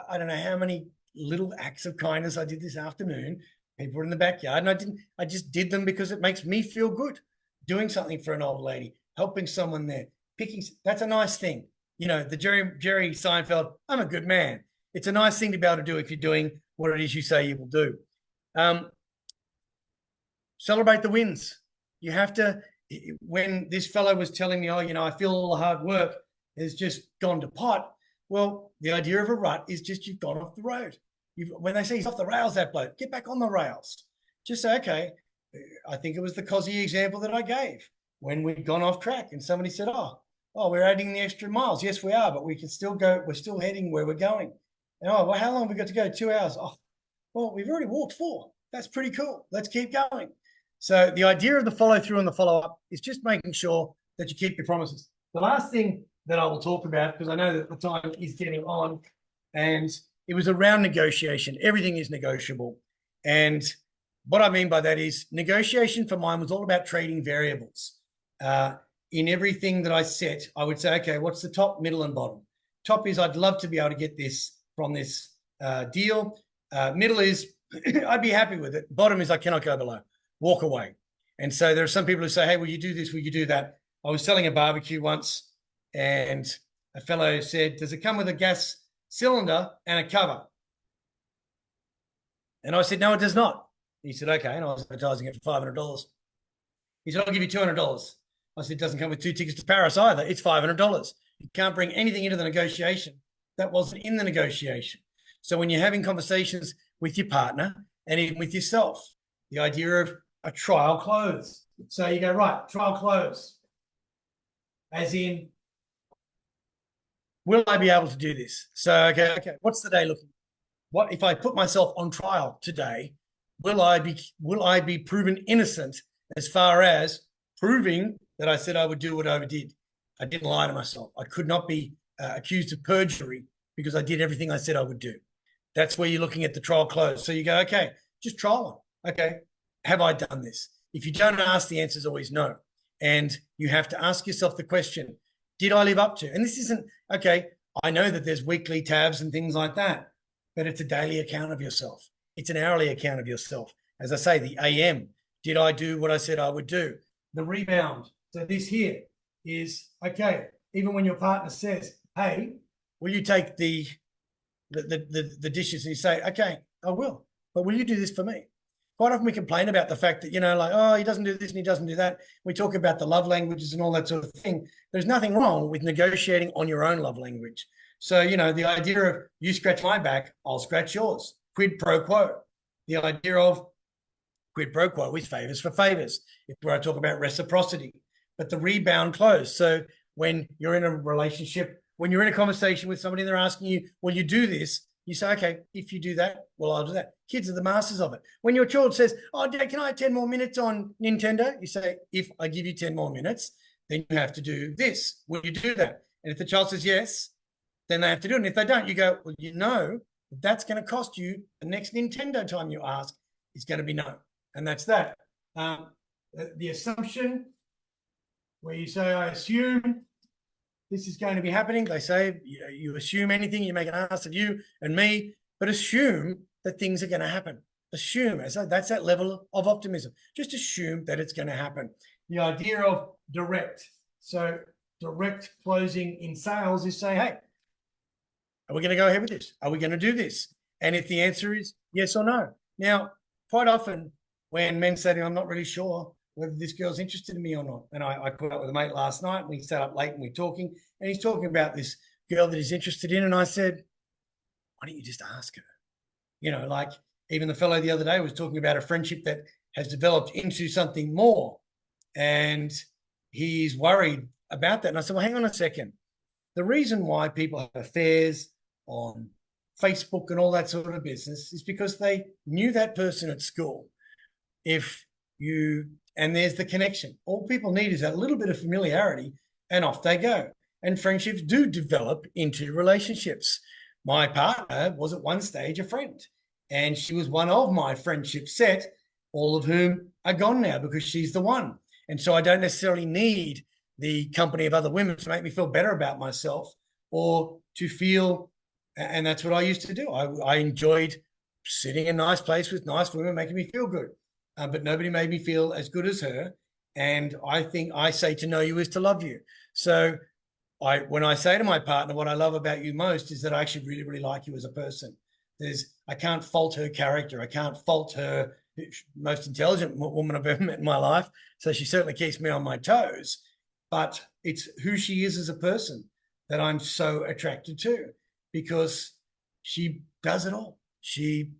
I don't know how many little acts of kindness I did this afternoon. People were in the backyard, and I just did them because it makes me feel good. Doing something for an old lady, helping someone there, that's a nice thing. The Jerry Seinfeld, I'm a good man. It's a nice thing to be able to do if you're doing what it is you say you will do. Celebrate the wins. You have to, when this fellow was telling me, I feel all the hard work has just gone to pot. Well, the idea of a rut is just you've gone off the road. When they say he's off the rails, that bloke, get back on the rails. Just say, okay, I think it was the Cosy example that I gave when we'd gone off track and somebody said, we're adding the extra miles. Yes, we are, but we can still go. We're still heading where we're going. And, how long have we got to go? 2 hours. Well, we've already walked 4. That's pretty cool. Let's keep going. So the idea of the follow through and the follow up is just making sure that you keep your promises. The last thing that I will talk about, because I know that the time is getting on, and it was around negotiation. Everything is negotiable. And what I mean by that is negotiation for mine was all about trading variables. In everything that I set, I would say, okay, what's the top, middle, and bottom? Top is I'd love to be able to get this from this deal. Middle is I'd be happy with it. Bottom is I cannot go below. Walk away. And so there are some people who say, hey, will you do this? Will you do that? I was selling a barbecue once, and a fellow said, does it come with a gas cylinder and a cover? And I said, no, it does not. He said, okay. And I was advertising it for $500. He said, I'll give you $200. I said, it doesn't come with 2 tickets to Paris either. It's $500. You can't bring anything into the negotiation that wasn't in the negotiation. So when you're having conversations with your partner and even with yourself, the idea of a trial close. So you go, right, trial close. As in, will I be able to do this? So, okay, what's the day looking? What if I put myself on trial today? Will I be proven innocent as far as proving that I said I would do what I did? I didn't lie to myself. I could not be accused of perjury because I did everything I said I would do. That's where you're looking at the trial close. So you go, okay, just trial them. Okay, have I done this? If you don't ask, the answer is always no. And you have to ask yourself the question, did I live up to? And this isn't, okay, I know that there's weekly tabs and things like that, but it's a daily account of yourself. It's an hourly account of yourself. As I say, the AM, did I do what I said I would do? The rebound. So this here is, okay, even when your partner says, hey, will you take the dishes? And you say, okay, I will, but will you do this for me? Quite often we complain about the fact that, like, oh, he doesn't do this and he doesn't do that. We talk about the love languages and all that sort of thing. There's nothing wrong with negotiating on your own love language. So, the idea of you scratch my back, I'll scratch yours. Quid pro quo. The idea of quid pro quo is favors for favors. It's where I talk about reciprocity. But the rebound close. So when you're in a relationship, when you're in a conversation with somebody and they're asking you, will you do this? You say, okay, if you do that, well, I'll do that. Kids are the masters of it. When your child says, oh, Dad, can I have 10 more minutes on Nintendo? You say, if I give you 10 more minutes, then you have to do this. Will you do that? And if the child says yes, then they have to do it. And if they don't, you go, well, that's going to cost you the next Nintendo time you ask is going to be no. And that's that. The assumption where you say, I assume this is going to be happening. They say you assume anything, you make an ass of you and me, but assume that things are going to happen. Assume. That's that level of optimism. Just assume that it's going to happen. The idea of direct. So direct closing in sales is say, hey, are we going to go ahead with this? Are we going to do this? And if the answer is yes or no. Now, quite often when men say to me, I'm not really sure whether this girl's interested in me or not. And I caught up with a mate last night. We sat up late and we're talking. And he's talking about this girl that he's interested in. And I said, why don't you just ask her? Like even the fellow the other day was talking about a friendship that has developed into something more. And he's worried about that. And I said, well, hang on a second. The reason why people have affairs on Facebook and all that sort of business is because they knew that person at school. And there's the connection. All people need is a little bit of familiarity and off they go. And friendships do develop into relationships. My partner was at one stage a friend, and she was one of my friendship set, all of whom are gone now because she's the one. And so I don't necessarily need the company of other women to make me feel better about myself or to feel, and that's what I used to do. I enjoyed sitting in a nice place with nice women making me feel good. But nobody made me feel as good as her. And I think I say to know you is to love you. So when I say to my partner, what I love about you most is that I actually really, really like you as a person. I can't fault her character. I can't fault her, most intelligent woman I've ever met in my life. So she certainly keeps me on my toes. But it's who she is as a person that I'm so attracted to, because she does it all. She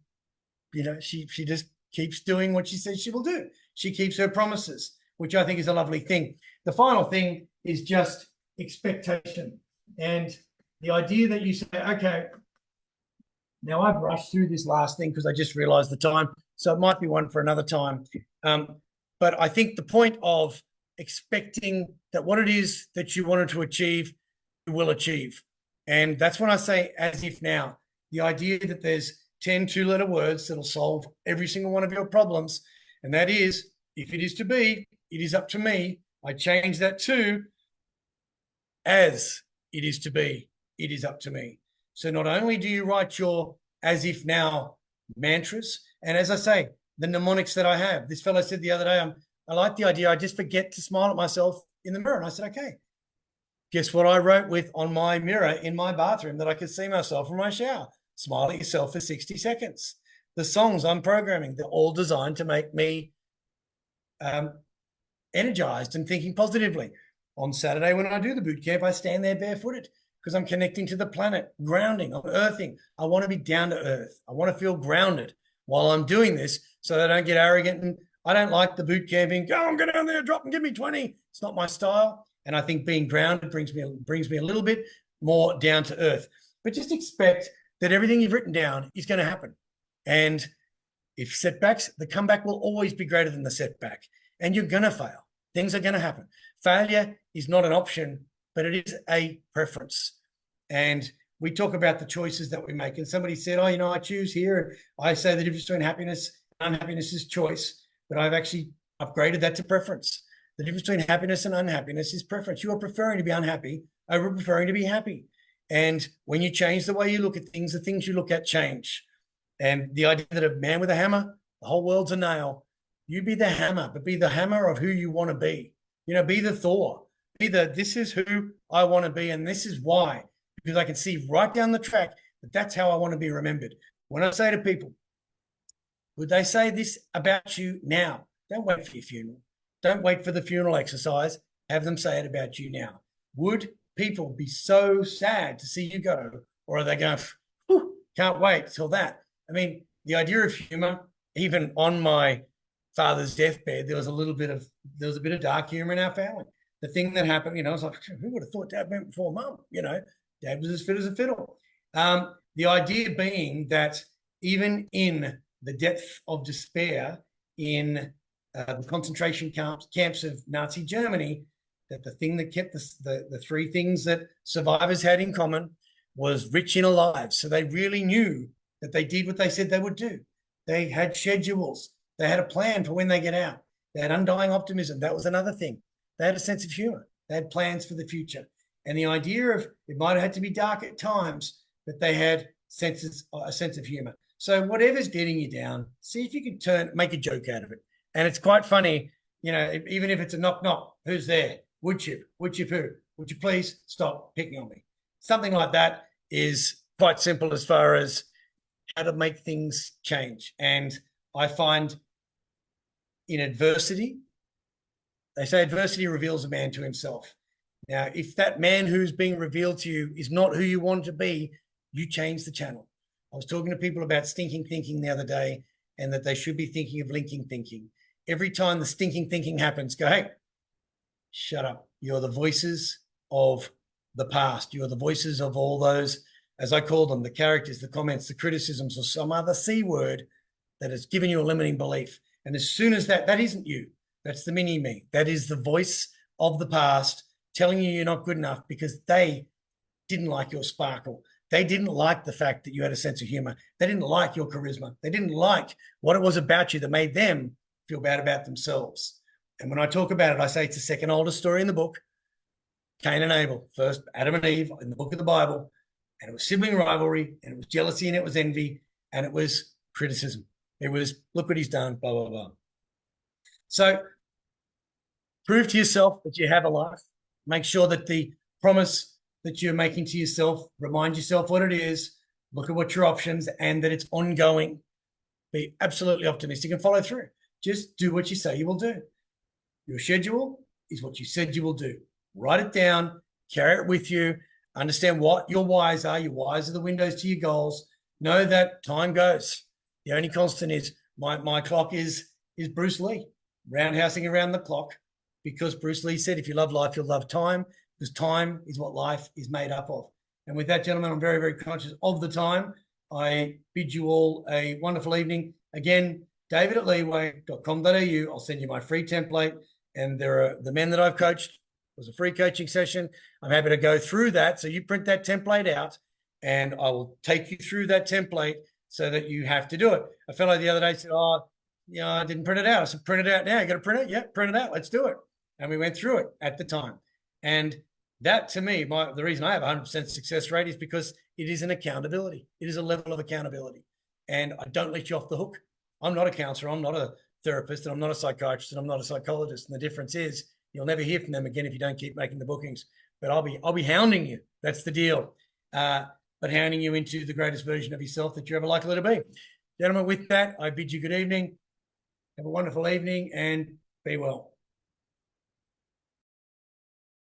just keeps doing what she says she will do. She keeps her promises, which I think is a lovely thing. The final thing is just expectation. And the idea that you say, okay, now I've rushed through this last thing because I just realized the time, so it might be one for another time. But I think the point of expecting that what it is that you wanted to achieve, you will achieve. And that's when I say as if now. The idea that there's 10 two-letter words that'll solve every single one of your problems. And that is, if it is to be, it is up to me. I change that to as it is to be, it is up to me. So not only do you write your as if now mantras, and as I say, the mnemonics that I have. This fellow said the other day, I like the idea, I just forget to smile at myself in the mirror. And I said, okay. Guess what I wrote on my mirror in my bathroom that I could see myself from my shower? Smile at yourself for 60 seconds. The songs I'm programming, they're all designed to make me energized and thinking positively. On Saturday, when I do the boot camp, I stand there barefooted because I'm connecting to the planet, grounding, I'm earthing. I want to be down to earth. I want to feel grounded while I'm doing this so that I don't get arrogant. And I don't like the boot camping. Go on, get down there, drop and give me 20. It's not my style. And I think being grounded brings me a little bit more down to earth. But just expect that everything you've written down is going to happen. And if setbacks, the comeback will always be greater than the setback. And you're going to fail. Things are going to happen. Failure is not an option, but it is a preference. And we talk about the choices that we make. And somebody said, oh, I choose here. I say the difference between happiness and unhappiness is choice. But I've actually upgraded that to preference. The difference between happiness and unhappiness is preference. You are preferring to be unhappy over preferring to be happy. And when you change the way you look at things, the things you look at change. And the idea that a man with a hammer, the whole world's a nail. You be the hammer, but be the hammer of who you want to be. Be the Thor. Be this is who I want to be, and this is why. Because I can see right down the track that that's how I want to be remembered. When I say to people, would they say this about you now? Don't wait for your funeral. Don't wait for the funeral exercise. Have them say it about you now. Would people be so sad to see you go? Or are they going, can't wait till that? I mean, the idea of humor, even on my father's deathbed, there was a bit of dark humor in our family. The thing that happened, I was like, who would have thought Dad went before Mum? Dad was as fit as a fiddle. The idea being that even in the depth of despair in the concentration camps of Nazi Germany, that the thing that kept the three things that survivors had in common was rich inner lives. So they really knew that they did what they said they would do. They had schedules. They had a plan for when they get out. They had undying optimism. That was another thing. They had a sense of humor. They had plans for the future. And the idea of it might have had to be dark at times, but they had a sense of humor. So whatever's getting you down, see if you can make a joke out of it. And it's quite funny, even if it's a knock, knock, who's there? Wood chip who? Would you please stop picking on me? Something like that is quite simple as far as how to make things change. And I find in adversity, they say adversity reveals a man to himself. Now, if that man who's being revealed to you is not who you want to be, you change the channel. I was talking to people about stinking thinking the other day, and that they should be thinking of linking thinking. Every time the stinking thinking happens, go, hey, shut up. You're the voices of the past. You're the voices of all those, as I call them, the characters, the comments, the criticisms, or some other C word that has given you a limiting belief. And as soon as that isn't you, that's the mini me. That is the voice of the past telling you you're not good enough because they didn't like your sparkle. They didn't like the fact that you had a sense of humor. They didn't like your charisma. They didn't like what it was about you that made them feel bad about themselves. And when I talk about it, I say it's the second oldest story in the book. Cain and Abel, first Adam and Eve in the book of the Bible. And it was sibling rivalry, and it was jealousy, and it was envy, and it was criticism. It was, look what he's done, blah, blah, blah. So prove to yourself that you have a life. Make sure that the promise that you're making to yourself, remind yourself what it is, look at what your options, and that it's ongoing. Be absolutely optimistic and follow through. Just do what you say you will do. Your schedule is what you said you will do. Write it down, carry it with you, understand what your whys are. Your whys are the windows to your goals. Know that time goes. The only constant is my clock is Bruce Lee, roundhousing around the clock, because Bruce Lee said, if you love life, you'll love time, because time is what life is made up of. And with that, gentlemen, I'm very, very conscious of the time. I bid you all a wonderful evening. Again, david@leeway.com.au. I'll send you my free template. And there are the men that I've coached. It was a free coaching session. I'm happy to go through that. So you print that template out, and I will take you through that template so that you have to do it. A fellow the other day said, I didn't print it out. I said, print it out now. You got to print it? Yeah, print it out. Let's do it. And we went through it at the time. And that, to me, the reason I have 100% success rate is because it is an accountability. It is a level of accountability. And I don't let you off the hook. I'm not a counselor. I'm not a therapist, and I'm not a psychiatrist, and I'm not a psychologist. And the difference is you'll never hear from them again if you don't keep making the bookings. But I'll be hounding you. That's the deal. But hounding you into the greatest version of yourself that you're ever likely to be. Gentlemen, with that, I bid you good evening. Have a wonderful evening and be well.